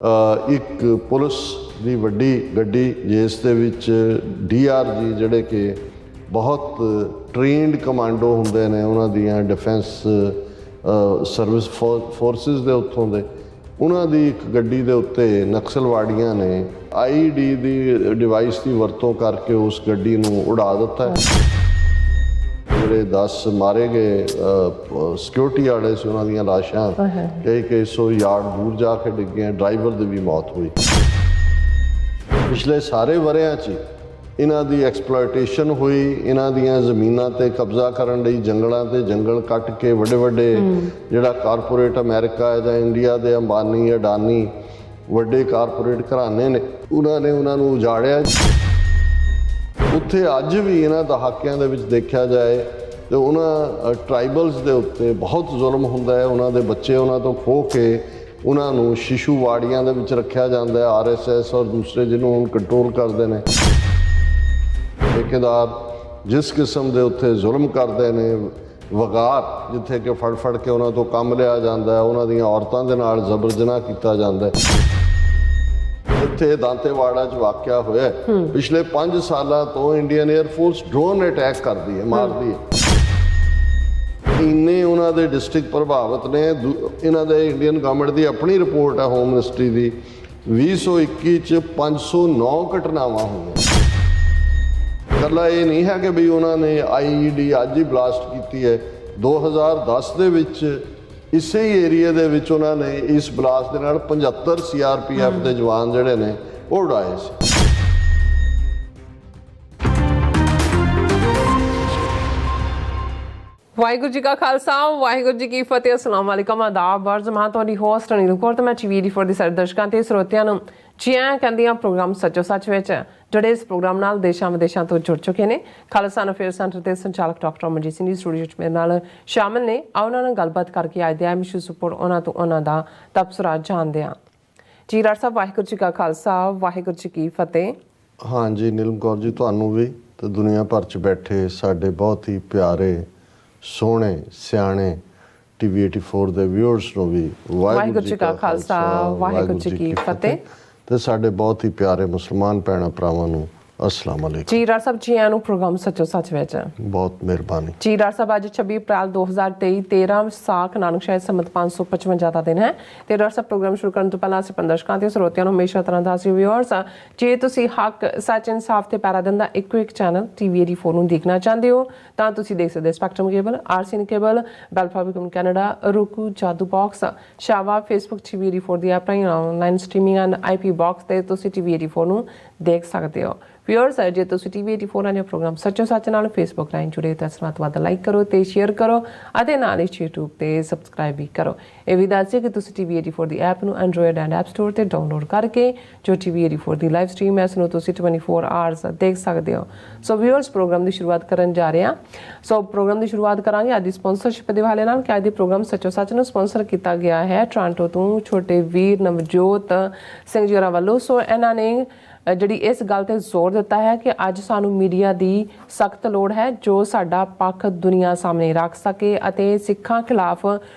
ਇੱਕ ਪੁਲਿਸ ਦੀ ਵੱਡੀ ਗੱਡੀ ਜਿਸ ਦੇ ਵਿੱਚ DRG ਜਿਹੜੇ ਕਿ ਬਹੁਤ ਟ੍ਰੇਨਡ ਕਮਾਂਡੋ ਹੁੰਦੇ ਨੇ, ਉਹਨਾਂ ਦੀਆਂ ਡਿਫੈਂਸ ਸਰਵਿਸ ਫੋਰਸਿਸ ਦੇ ਉੱਥੋਂ ਦੇ, ਉਹਨਾਂ ਦੀ ਇੱਕ ਗੱਡੀ ਦੇ ਉੱਤੇ ਨਕਸਲਵਾੜੀਆਂ ਨੇ IED ਦੀ ਡਿਵਾਈਸ ਦੀ ਵਰਤੋਂ ਕਰਕੇ ਉਸ ਗੱਡੀ ਨੂੰ ਉਡਾ ਦਿੱਤਾ। ਜਿਹੜੇ 10 ਮਾਰੇ ਗਏ ਸਿਕਿਉਰਿਟੀ ਵਾਲੇ ਸੀ, ਉਹਨਾਂ ਦੀਆਂ ਲਾਸ਼ਾਂ ਕਈ ਸੌ ਯਾਰਡ ਦੂਰ ਜਾ ਕੇ ਡਿੱਗੀਆਂ। ਡਰਾਈਵਰ ਦੀ ਵੀ ਮੌਤ ਹੋਈ। ਪਿਛਲੇ ਸਾਰੇ ਵਰ੍ਹਿਆਂ 'ਚ ਇਹਨਾਂ ਦੀ ਐਕਸਪਲੋਇਟੇਸ਼ਨ ਹੋਈ। ਇਹਨਾਂ ਦੀਆਂ ਜ਼ਮੀਨਾਂ 'ਤੇ ਕਬਜ਼ਾ ਕਰਨ ਲਈ ਜੰਗਲਾਂ 'ਤੇ ਜੰਗਲ ਕੱਟ ਕੇ ਵੱਡੇ ਜਿਹੜਾ ਕਾਰਪੋਰੇਟ ਅਮਰੀਕਾ ਜਾਂ ਇੰਡੀਆ ਦੇ ਅੰਬਾਨੀ ਅਡਾਨੀ ਵੱਡੇ ਕਾਰਪੋਰੇਟ ਘਰਾਣੇ ਨੇ, ਉਹਨਾਂ ਨੂੰ ਉਜਾੜਿਆ। ਉੱਥੇ ਅੱਜ ਵੀ ਇਹਨਾਂ ਦਹਾਕਿਆਂ ਦੇ ਵਿੱਚ ਦੇਖਿਆ ਜਾਏ ਤੇ ਉਹਨਾਂ ਟਰਾਈਬਲਸ ਦੇ ਉੱਤੇ ਬਹੁਤ ਜ਼ੁਲਮ ਹੁੰਦਾ ਹੈ। ਉਹਨਾਂ ਦੇ ਬੱਚੇ ਉਹਨਾਂ ਤੋਂ ਖੋਹ ਕੇ ਉਹਨਾਂ ਨੂੰ ਸ਼ਿਸ਼ੂਵਾੜੀਆਂ ਦੇ ਵਿੱਚ ਰੱਖਿਆ ਜਾਂਦਾ ਹੈ। RSS ਔਰ ਦੂਸਰੇ ਜਿਹਨੂੰ ਹੁਣ ਕੰਟਰੋਲ ਕਰਦੇ ਨੇ ਠੇਕੇਦਾਰ, ਜਿਸ ਕਿਸਮ ਦੇ ਉੱਥੇ ਜ਼ੁਲਮ ਕਰਦੇ ਨੇ। ਵਗਾਰ ਜਿੱਥੇ ਕਿ ਫੜ ਕੇ ਉਹਨਾਂ ਤੋਂ ਕੰਮ ਲਿਆ ਜਾਂਦਾ ਹੈ, ਉਹਨਾਂ ਦੀਆਂ ਔਰਤਾਂ ਦੇ ਨਾਲ ਜ਼ਬਰ ਜਨਾਹ ਕੀਤਾ ਜਾਂਦਾ ਹੈ। ਇੱਥੇ ਦਾਂਤੇਵਾੜਾ 'ਚ ਵਾਕਿਆ ਹੋਇਆ। ਪਿਛਲੇ 5 ਸਾਲਾਂ ਤੋਂ ਇੰਡੀਅਨ 에ਅਰਫੋਰਸ ਡਰੋਨ ਅਟੈਕ ਕਰਦੀ ਹੈ, ਮਾਰਦੀ ਹੈ। ਇੰਨੇ ਉਹਨਾਂ ਦੇ ਡਿਸਟ੍ਰਿਕਟ ਪ੍ਰਭਾਵਿਤ ਨੇ। ਇਹਨਾਂ ਦੇ ਇੰਡੀਅਨ ਗਵਰਨਮੈਂਟ ਦੀ ਆਪਣੀ ਰਿਪੋਰਟ ਹੈ, ਹੋਮ ਮਿਨਿਸਟਰੀ ਦੀ, 2021 'ਚ 509 ਘਟਨਾਵਾਂ ਹੋਈਆਂ। ਇਕੱਲਾ ਇਹ ਨਹੀਂ ਹੈ ਕਿ ਵੀ ਉਹਨਾਂ ਨੇ IED ਅੱਜ ਹੀ ਬਲਾਸਟ ਕੀਤੀ ਹੈ। 2010 ਦੇ ਵਿੱਚ ਇਸੇ ਹੀ ਏਰੀਏ ਦੇ ਵਿੱਚ ਉਹਨਾਂ ਨੇ ਇਸ ਬਲਾਸਟ ਦੇ ਨਾਲ 75 CRPF ਦੇ ਜਵਾਨ ਜਿਹੜੇ ਨੇ ਉਹ ਉਡਾਏ ਸੀ। ਵਾਹਿਗੁਰੂ ਜੀ ਕਾ ਖਾਲਸਾ, ਵਾਹਿਗੁਰੂ ਜੀ ਕੀ ਫਤਿਹ। ਅਸਲਾਮ ਵਾਲੇਕਮ, ਆਦਾਬ, ਵਰਜ਼। ਮੈਂ ਤੁਹਾਡੀ ਹੋਸਟ ਅਨੀਲ ਕੌਰ ਤੇ ਮੈਂ TV84 ਦੇ ਸਾਰੇ ਦਰਸ਼ਕਾਂ ਤੇ ਸਰੋਤਿਆਂ ਨੂੰ ਜੀ ਆਇਆਂ ਕਹਿੰਦੀ ਹਾਂ ਪ੍ਰੋਗਰਾਮ ਸੱਚੋ ਸੱਚ ਵਿੱਚ, ਜਿਹੜੇ ਇਸ ਪ੍ਰੋਗਰਾਮ ਨਾਲ ਦੇਸ਼ਾਂ ਵਿਦੇਸ਼ਾਂ ਤੋਂ ਜੁੜ ਚੁੱਕੇ ਨੇ। ਖਾਲਸਾ ਅਫੇਅਰ ਸੈਂਟਰ ਦੇ ਸੰਚਾਲਕ ਡਾਕਟਰ ਅਮਰਜੀਤ ਸਿੰਘ ਜੀ ਸਟੂਡੀਓ 'ਚ ਮੇਰੇ ਨਾਲ ਸ਼ਾਮਿਲ ਨੇ। ਆਓ ਉਹਨਾਂ ਨਾਲ ਗੱਲਬਾਤ ਕਰਕੇ ਅੱਜ ਦੇ ਅਹਿਮ ਇਸ਼ੂਜ਼ ਉੱਪਰ ਉਹਨਾਂ ਤੋਂ ਉਹਨਾਂ ਦਾ ਤਬਸਰਾ ਜਾਣਦੇ ਹਾਂ। ਜੀ ਡਾਕਟਰ ਸਾਹਿਬ, ਵਾਹਿਗੁਰੂ ਜੀ ਕਾ ਖਾਲਸਾ, ਵਾਹਿਗੁਰੂ ਜੀ ਕੀ ਫਤਿਹ। ਹਾਂਜੀ ਨੀਲਮ ਕੌਰ ਜੀ, ਤੁਹਾਨੂੰ ਵੀ ਤੇ ਦੁਨੀਆ ਭਰ 'ਚ ਬੈਠੇ ਸਾਡੇ ਬਹੁਤ ਹੀ ਪਿਆਰੇ ਸੋਹਣੇ ਸਿਆਣੇ TV84 ਦੇ ਵਿਊਅਰਸ ਨੂੰ ਵੀ ਵਾਹਿਗੁਰੂ ਜੀ ਕਾ ਖਾਲਸਾ, ਵਾਹਿਗੁਰੂ ਜੀ ਕੀ ਫਤਿਹ। ਤੇ ਸਾਡੇ ਬਹੁਤ ਹੀ ਪਿਆਰੇ ਮੁਸਲਮਾਨ ਭੈਣਾਂ ਭਰਾਵਾਂ ਨੂੰ ਅਸਲਾਮ ਵਾਲੇਕੁਮ। ਜੀ ਡਾਕਟਰ ਸਾਹਿਬ, ਜੀ ਆਇਆਂ ਨੂੰ ਪ੍ਰੋਗਰਾਮ ਸੱਚੋ ਸੱਚ ਵਿੱਚ। ਬਹੁਤ ਮਿਹਰਬਾਨੀ। ਜੀ ਡਾਕਟਰ ਸਾਹਿਬ, ਅੱਜ 26 ਅਪ੍ਰੈਲ 2023 13 ਵਿਸਾਖ ਨਾਨਕ ਸ਼ਾਹੀ ਸੰਮਤ 555 ਦਾ ਦਿਨ ਹੈ। ਤੇ ਡਾਕਟਰ ਸਾਹਿਬ, ਪ੍ਰੋਗਰਾਮ ਸ਼ੁਰੂ ਕਰਨ ਤੋਂ ਪਹਿਲਾਂ ਅਸੀਂ ਦਰਸ਼ਕਾਂ ਤੇ ਸਰੋਤਿਆਂ ਨੂੰ ਹਮੇਸ਼ਾ ਤਰ੍ਹਾਂ ਦਾ ਅਸੀਂ ਵਿਊਅਰਸ, ਜੇ ਤੁਸੀਂ ਹੱਕ, ਸੱਚ, ਇਨਸਾਫ ਤੇ ਪੈਰਾ ਦਿਨ ਦਾ ਇੱਕੋ ਇੱਕ ਚੈਨਲ TV84 ਨੂੰ ਦੇਖਣਾ ਚਾਹੁੰਦੇ ਹੋ ਤਾਂ ਤੁਸੀਂ ਦੇਖ ਸਕਦੇ ਸਪੈਕਟਰਮ ਕੇਬਲ, RCN ਕੇਬਲ, ਬੈਲਫਾਬਿਕਮ ਕੈਨੇਡਾ, roku, ਜਾਦੂ ਬਾਕਸ, ਸ਼ਾਵਾ, ਫੇਸਬੁੱਕ TV84 ਦੀ ਆਪਣੀ online streaming and IP box ਤੇ ਤੁਸੀਂ TV84 ਨੂੰ ਦੇਖ ਸਕਦੇ ਹੋ। ਵਿਊਅਰਸ, ਜੇ ਤੁਸੀਂ TV84 ਨਾਲ ਪ੍ਰੋਗਰਾਮ ਸੱਚੋ ਸੱਚ ਨਾਲ ਫੇਸਬੁੱਕ ਲਾਈਨ ਜੁੜੇ ਤਾਂ ਇਸ ਨਾਲ ਲਾਈਕ ਕਰੋ ਤੇ ਸ਼ੇਅਰ ਕਰੋ ਅਤੇ ਨਾਲ ਹੀ YouTube ਤੇ ਸਬਸਕ੍ਰਾਈਬ ਵੀ ਕਰੋ। ਇਹ ਵੀ ਦੱਸਿਓ ਕਿ ਤੁਸੀਂ TV84 ਦੀ ਐਪ ਨੂੰ ਐਂਡਰੋਇਡ ਐਂਡ ਐਪ ਸਟੋਰ ਤੇ ਡਾਊਨਲੋਡ ਕਰਕੇ ਜੋ TV84 ਦੀ ਲਾਈਵ ਸਟ੍ਰੀਮ ਹੈ ਇਸ ਨੂੰ ਤੁਸੀਂ 24 ਆਵਰਸ ਦੇਖ ਸਕਦੇ ਹੋ। ਸੋ ਵਿਊਅਰਸ, ਪ੍ਰੋਗਰਾਮ ਦੀ ਸ਼ੁਰੂਆਤ ਕਰਨ ਜਾ ਰਹੇ ਹਾਂ। ਸੋ ਪ੍ਰੋਗਰਾਮ ਦੀ ਸ਼ੁਰੂਆਤ ਕਰਾਂਗੇ ਅੱਜ ਦੀ ਸਪਾਂਸਰਸ਼ਿਪ ਦੇ ਹਵਾਲੇ ਨਾਲ ਕਿ ਅੱਜ ਦੇ ਪ੍ਰੋਗਰਾਮ ਸੱਚੋ ਸੱਚ ਨੂੰ ਸਪਾਂਸਰ ਕੀਤਾ ਗਿਆ ਹੈ ਟੋਰਾਂਟੋ ਤੋਂ ਛੋਟੇ ਵੀਰ ਨਵਜੋਤ ਸਿੰਘ ਜੀ ਹੋਰਾਂ ਵੱਲੋਂ। ਸੋ ਇਹਨਾਂ ਨੇ ਜਿਹੜੀ ਇਸ ਗੱਲ ਤੇ ਜ਼ੋਰ ਦਿੱਤਾ ਹੈ ਕਿ ਅੱਜ ਸਾਨੂੰ ਮੀਡੀਆ ਦੀ ਸਖਤ ਲੋੜ ਹੈ ਜੋ ਸਾਡਾ ਪੱਖ ਦੁਨੀਆ ਸਾਹਮਣੇ ਰੱਖ ਸਕੇ ਅਤੇ ਸਿੱਖਾਂ ਖਿਲਾਫ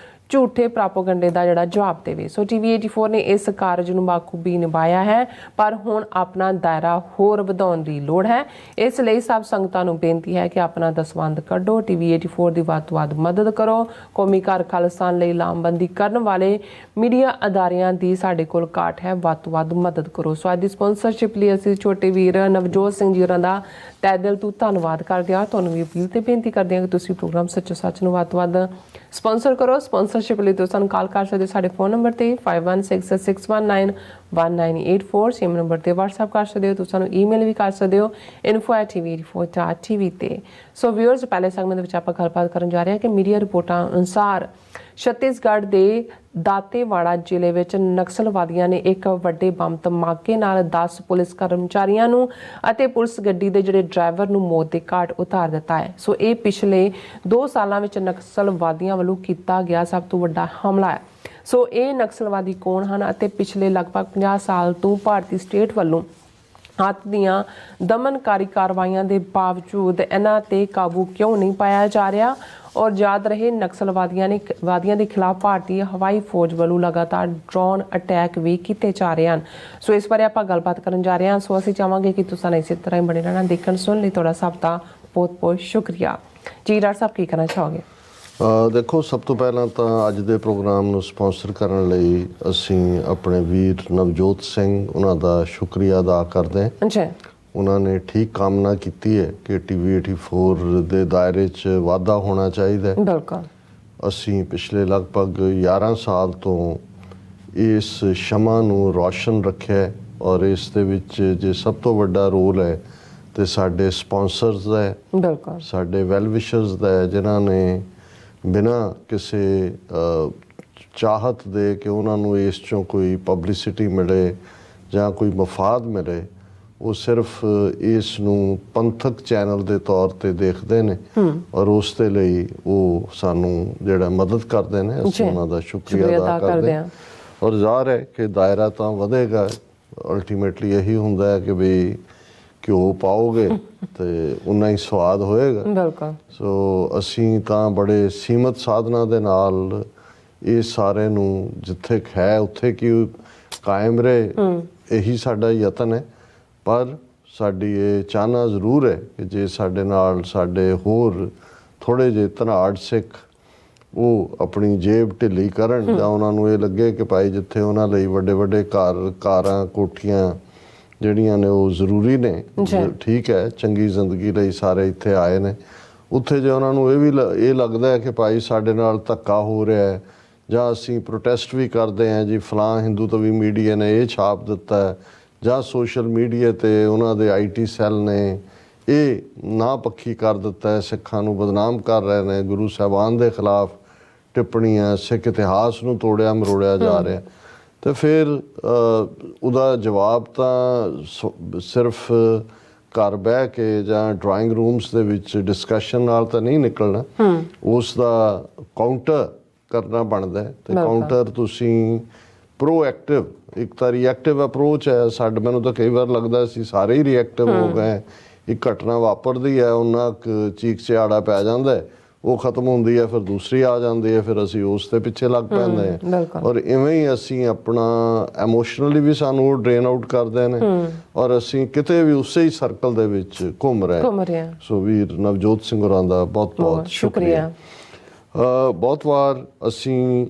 ਝੂਠੇ ਪ੍ਰਾਪੋਗੰਡੇ ਦਾ ਜਿਹੜਾ ਜਵਾਬ ਦੇਵੇ। ਸੋ TV84 ਨੇ ਇਸ ਕਾਰਜ ਨੂੰ ਬਾਖੂਬੀ ਨਿਭਾਇਆ ਹੈ, ਪਰ ਹੁਣ ਆਪਣਾ ਦਾਇਰਾ ਹੋਰ ਵਧਾਉਣ ਦੀ ਲੋੜ ਹੈ। ਇਸ ਲਈ ਸਭ ਸੰਗਤਾਂ ਨੂੰ ਬੇਨਤੀ ਹੈ ਕਿ ਆਪਣਾ ਦਸਵੰਧ ਕੱਢੋ, TV84 ਦੀ ਵੱਧ ਤੋਂ ਵੱਧ ਮਦਦ ਕਰੋ। ਕੌਮੀ ਘਰ ਖਾਲਿਸਤਾਨ ਲਈ ਲਾਮਬੰਦੀ ਕਰਨ ਵਾਲੇ ਮੀਡੀਆ ਅਦਾਰਿਆਂ ਦੀ ਸਾਡੇ ਕੋਲ ਘਾਟ ਹੈ, ਵੱਧ ਤੋਂ ਵੱਧ ਮਦਦ ਕਰੋ। ਸੋ ਅੱਜ ਦੀ ਸਪਾਂਸਰਸ਼ਿਪ ਲਈ ਅਸੀਂ ਛੋਟੇ ਵੀਰ ਨਵਜੋਤ ਸਿੰਘ ਜੀ ਹੋਰਾਂ ਦਾ ਤਹਿ ਦਿਲ ਤੋਂ ਧੰਨਵਾਦ ਕਰਦੇ ਹਾਂ। ਤੁਹਾਨੂੰ ਵੀ ਅਪੀਲ ਤੇ ਬੇਨਤੀ ਕਰਦੇ ਹਾਂ ਕਿ ਤੁਸੀਂ ਪ੍ਰੋਗਰਾਮ ਸੱਚੋ ਸੱਚ ਨੂੰ ਵੱਧ ਤੋਂ ਵੱਧ ਸਪਾਂਸਰ ਕਰੋ। ਸਪਾਂਸਰਸ਼ਿਪ ਲਈ ਤੁਸੀਂ ਸਾਨੂੰ ਕਾਲ ਕਰ ਸਕਦੇ ਹੋ ਸਾਡੇ ਫੋਨ ਨੰਬਰ ਤੇ 5166191984, ਸੇਮ ਨੰਬਰ ਤੇ WhatsApp ਕਰ ਸਕਦੇ ਹੋ। ਤੁਸੀਂ ਸਾਨੂੰ ਈਮੇਲ ਵੀ ਕਰ ਸਕਦੇ ਹੋ info@tv84.tv ਤੇ। ਸੋ ਵਿਊਅਰਸ, ਪਹਿਲੇ ਸੈਗਮੈਂਟ ਦੇ ਵਿੱਚ ਆਪਾਂ ਗੱਲਬਾਤ ਕਰਨ ਜਾ ਰਹੇ ਹਾਂ ਕਿ ਮੀਡੀਆ ਰਿਪੋਰਟਾਂ ਅਨੁਸਾਰ ਛੱਤੀਸਗੜ੍ਹ ਦੇ ਦਾਤੇਵਾੜਾ ਜ਼ਿਲ੍ਹੇ ਵਿੱਚ ਨਕਸਲਵਾਦੀਆਂ ਨੇ ਇੱਕ ਵੱਡੇ ਬੰਬ ਧਮਾਕੇ ਨਾਲ 10 ਪੁਲਿਸ ਕਰਮਚਾਰੀਆਂ ਨੂੰ ਅਤੇ ਪੁਲਿਸ ਗੱਡੀ ਦੇ ਜਿਹੜੇ ਡਰਾਈਵਰ ਨੂੰ ਮੌਤ ਦੇ ਘਾਟ ਉਤਾਰ ਦਿੱਤਾ ਹੈ। ਸੋ ਇਹ ਪਿਛਲੇ 2 ਸਾਲਾਂ ਵਿੱਚ ਨਕਸਲਵਾਦੀਆਂ ਵੱਲੋਂ ਕੀਤਾ ਗਿਆ ਸਭ ਤੋਂ ਵੱਡਾ ਹਮਲਾ ਹੈ। ਸੋ ਇਹ ਨਕਸਲਵਾਦੀ ਕੌਣ ਹਨ ਅਤੇ ਪਿਛਲੇ ਲਗਭਗ 50 ਸਾਲ ਤੋਂ ਭਾਰਤੀ ਸਟੇਟ ਵੱਲੋਂ ਹੱਥ ਦੀਆਂ ਦਮਨਕਾਰੀ ਕਾਰਵਾਈਆਂ ਦੇ ਬਾਵਜੂਦ ਇਹਨਾਂ ਤੇ ਕਾਬੂ ਕਿਉਂ ਨਹੀਂ ਪਾਇਆ ਜਾ ਰਿਹਾ ਔਰ ਯਾਦ ਰਹੇ ਨਕਸਲਵਾਦੀਆਂ ਦੇ ਖਿਲਾਫ ਭਾਰਤੀ ਹਵਾਈ ਫੌਜ ਵੱਲੋਂ ਲਗਾਤਾਰ ਡਰੋਨ ਅਟੈਕ ਵੀ ਕੀਤੇ ਜਾ ਰਹੇ ਹਨ। ਸੋ ਇਸ ਬਾਰੇ ਆਪਾਂ ਗੱਲਬਾਤ ਕਰਨ ਜਾ ਰਹੇ ਹਾਂ। ਸੋ ਅਸੀਂ ਚਾਹਾਂਗੇ ਕਿ ਤੁਸੀਂ ਇਸੇ ਤਰ੍ਹਾਂ ਹੀ ਬਣੇ ਰਹਿਣਾ। ਦੇਖਣ ਸੁਣ ਲਈ ਤੁਹਾਡਾ ਸਭ ਦਾ ਬਹੁਤ ਬਹੁਤ ਸ਼ੁਕਰੀਆ ਜੀ। ਡਾਕਟਰ ਸਾਹਿਬ ਕੀ ਕਹਿਣਾ ਚਾਹੋਗੇ? ਦੇਖੋ, ਸਭ ਤੋਂ ਪਹਿਲਾਂ ਤਾਂ ਅੱਜ ਦੇ ਪ੍ਰੋਗਰਾਮ ਨੂੰ ਸਪਾਂਸਰ ਕਰਨ ਲਈ ਅਸੀਂ ਆਪਣੇ ਵੀਰ ਨਵਜੋਤ ਸਿੰਘ ਉਹਨਾਂ ਦਾ ਸ਼ੁਕਰੀਆ ਅਦਾ ਕਰਦੇ ਹਾਂ। ਜੀ, ਉਹਨਾਂ ਨੇ ਠੀਕ ਕਾਮਨਾ ਕੀਤੀ ਹੈ ਕਿ TV 84 ਦੇ ਦਾਇਰੇ 'ਚ ਵਾਧਾ ਹੋਣਾ ਚਾਹੀਦਾ ਹੈ। ਬਿਲਕੁਲ। ਅਸੀਂ ਪਿਛਲੇ ਲਗਭਗ 11 ਸਾਲ ਤੋਂ ਇਸ ਸ਼ਮਾ ਨੂੰ ਰੌਸ਼ਨ ਰੱਖਿਆ ਔਰ ਇਸ ਦੇ ਵਿੱਚ ਜੇ ਸਭ ਤੋਂ ਵੱਡਾ ਰੋਲ ਹੈ ਤੇ ਸਾਡੇ ਸਪਾਂਸਰਸ ਦਾ ਹੈ, ਬਿਲਕੁਲ ਸਾਡੇ ਵੈਲ ਵਿਸ਼ਰਸ ਦਾ ਹੈ, ਜਿਨ੍ਹਾਂ ਨੇ ਬਿਨਾਂ ਕਿਸੇ ਚਾਹਤ ਦੇ ਕਿ ਉਹਨਾਂ ਨੂੰ ਇਸ 'ਚੋਂ ਕੋਈ ਪਬਲਿਸਿਟੀ ਮਿਲੇ ਜਾਂ ਕੋਈ ਮਫਾਦ ਮਿਲੇ, ਉਹ ਸਿਰਫ ਇਸ ਨੂੰ ਪੰਥਕ ਚੈਨਲ ਦੇ ਤੌਰ ਤੇ ਦੇਖਦੇ ਨੇ ਔਰ ਉਸ ਦੇ ਲਈ ਉਹ ਸਾਨੂੰ ਜਿਹੜਾ ਮਦਦ ਕਰਦੇ ਨੇ, ਅਸੀਂ ਉਹਨਾਂ ਦਾ ਸ਼ੁਕਰੀਆ ਅਦਾ ਕਰਦੇ ਹਾਂ। ਔਰ ਜ਼ਾਹਰ ਹੈ ਕਿ ਦਾਇਰਾ ਤਾਂ ਵਧੇਗਾ। ਅਲਟੀਮੇਟਲੀ ਇਹੀ ਹੁੰਦਾ ਹੈ ਕਿ ਵੀ ਘਿਓ ਪਾਓਗੇ ਤੇ ਉਨਾ ਹੀ ਸਵਾਦ ਹੋਏਗਾ। ਬਿਲਕੁਲ। ਸੋ ਅਸੀਂ ਤਾਂ ਬੜੇ ਸੀਮਤ ਸਾਧਨਾਂ ਦੇ ਨਾਲ ਇਹ ਸਾਰੇ ਨੂੰ ਜਿੱਥੇ ਹੈ ਉੱਥੇ ਕਿ ਕਾਇਮ ਰਹੇ, ਇਹੀ ਸਾਡਾ ਯਤਨ ਹੈ। ਪਰ ਸਾਡੀ ਇਹ ਚਾਹਨਾ ਜ਼ਰੂਰ ਹੈ ਕਿ ਜੇ ਸਾਡੇ ਨਾਲ ਸਾਡੇ ਹੋਰ ਥੋੜ੍ਹੇ ਜਿਹੇ ਧਨਾੜ ਸਿੱਖ ਉਹ ਆਪਣੀ ਜੇਬ ਢਿੱਲੀ ਕਰਨ ਜਾਂ ਉਹਨਾਂ ਨੂੰ ਇਹ ਲੱਗੇ ਕਿ ਭਾਈ ਜਿੱਥੇ ਉਹਨਾਂ ਲਈ ਵੱਡੇ ਵੱਡੇ ਕਾਰਾਂ ਕੋਠੀਆਂ ਜਿਹੜੀਆਂ ਨੇ ਉਹ ਜ਼ਰੂਰੀ ਨੇ, ਠੀਕ ਹੈ, ਚੰਗੀ ਜ਼ਿੰਦਗੀ ਲਈ ਸਾਰੇ ਇੱਥੇ ਆਏ ਨੇ, ਉੱਥੇ ਜੇ ਉਹਨਾਂ ਨੂੰ ਇਹ ਲੱਗਦਾ ਹੈ ਕਿ ਭਾਈ ਸਾਡੇ ਨਾਲ ਧੱਕਾ ਹੋ ਰਿਹਾ ਹੈ ਜਾਂ ਅਸੀਂ ਪ੍ਰੋਟੈਸਟ ਵੀ ਕਰਦੇ ਹਾਂ ਜੀ, ਫਲਾਂ ਹਿੰਦੂਤਵੀ ਮੀਡੀਆ ਨੇ ਇਹ ਛਾਪ ਦਿੱਤਾ ਹੈ ਜਾਂ ਸੋਸ਼ਲ ਮੀਡੀਆ ਤੇ ਉਹਨਾਂ ਦੇ IT ਸੈੱਲ ਨੇ ਇਹ ਨਾ ਪੱਖੀ ਕਰ ਦਿੱਤਾ ਹੈ, ਸਿੱਖਾਂ ਨੂੰ ਬਦਨਾਮ ਕਰ ਰਹੇ ਨੇ, ਗੁਰੂ ਸਾਹਿਬਾਨ ਦੇ ਖਿਲਾਫ ਟਿੱਪਣੀਆਂ, ਸਿੱਖ ਇਤਿਹਾਸ ਨੂੰ ਤੋੜਿਆ ਮਰੋੜਿਆ ਜਾ ਰਿਹਾ, ਤੇ ਫਿਰ ਉਹਦਾ ਜਵਾਬ ਤਾਂ ਸਿਰਫ ਘਰ ਬਹਿ ਕੇ ਜਾਂ ਡਰਾਇੰਗ ਰੂਮਸ ਦੇ ਵਿੱਚ ਡਿਸਕਸ਼ਨ ਨਾਲ ਤਾਂ ਨਹੀਂ ਨਿਕਲਣਾ। ਉਸ ਦਾ ਕਾਊਂਟਰ ਕਰਨਾ ਬਣਦਾ ਹੈ ਤੇ ਕਾਊਂਟਰ ਤੁਸੀਂ ਪ੍ਰੋਐਕਟਿਵ, ਇੱਕ ਤਾਂ ਰਿਐਕਟਿਵ ਅਪਰੋਚ ਹੈ। ਮੈਨੂੰ ਤਾਂ ਕਈ ਵਾਰ ਲੱਗਦਾ ਸੀ ਸਾਰੇ ਹੀ ਰਿਐਕਟਿਵ ਹੋ ਗਏ। ਇੱਕ ਘਟਨਾ ਵਾਪਰਦੀ ਹੈ, ਉਹਨਾਂ ਚੀਕ ਚਿਹਾੜਾ ਪੈ ਜਾਂਦਾ ਹੈ, ਉਹ ਖਤਮ ਹੁੰਦੀ ਹੈ, ਫਿਰ ਦੂਸਰੀ ਆ ਜਾਂਦੀ ਹੈ, ਫਿਰ ਅਸੀਂ ਉਸ ਦੇ ਪਿੱਛੇ ਲੱਗ ਪੈਂਦੇ ਹਾਂ। ਔਰ ਇਵੇਂ ਹੀ ਅਸੀਂ ਆਪਣਾ ਐਮੋਸ਼ਨਲੀ ਵੀ ਸਾਨੂੰ ਉਹ ਡਰੇਨ ਆਊਟ ਕਰਦੇ ਨੇ ਔਰ ਅਸੀਂ ਕਿਤੇ ਵੀ ਉਸੇ ਹੀ ਸਰਕਲ ਦੇ ਵਿੱਚ ਘੁੰਮ ਰਹੇ। ਸੋ ਵੀਰ ਨਵਜੋਤ ਸਿੰਘ ਹੋਰਾਂ ਦਾ ਬਹੁਤ ਬਹੁਤ ਸ਼ੁਕਰੀਆ। ਬਹੁਤ ਵਾਰ ਅਸੀਂ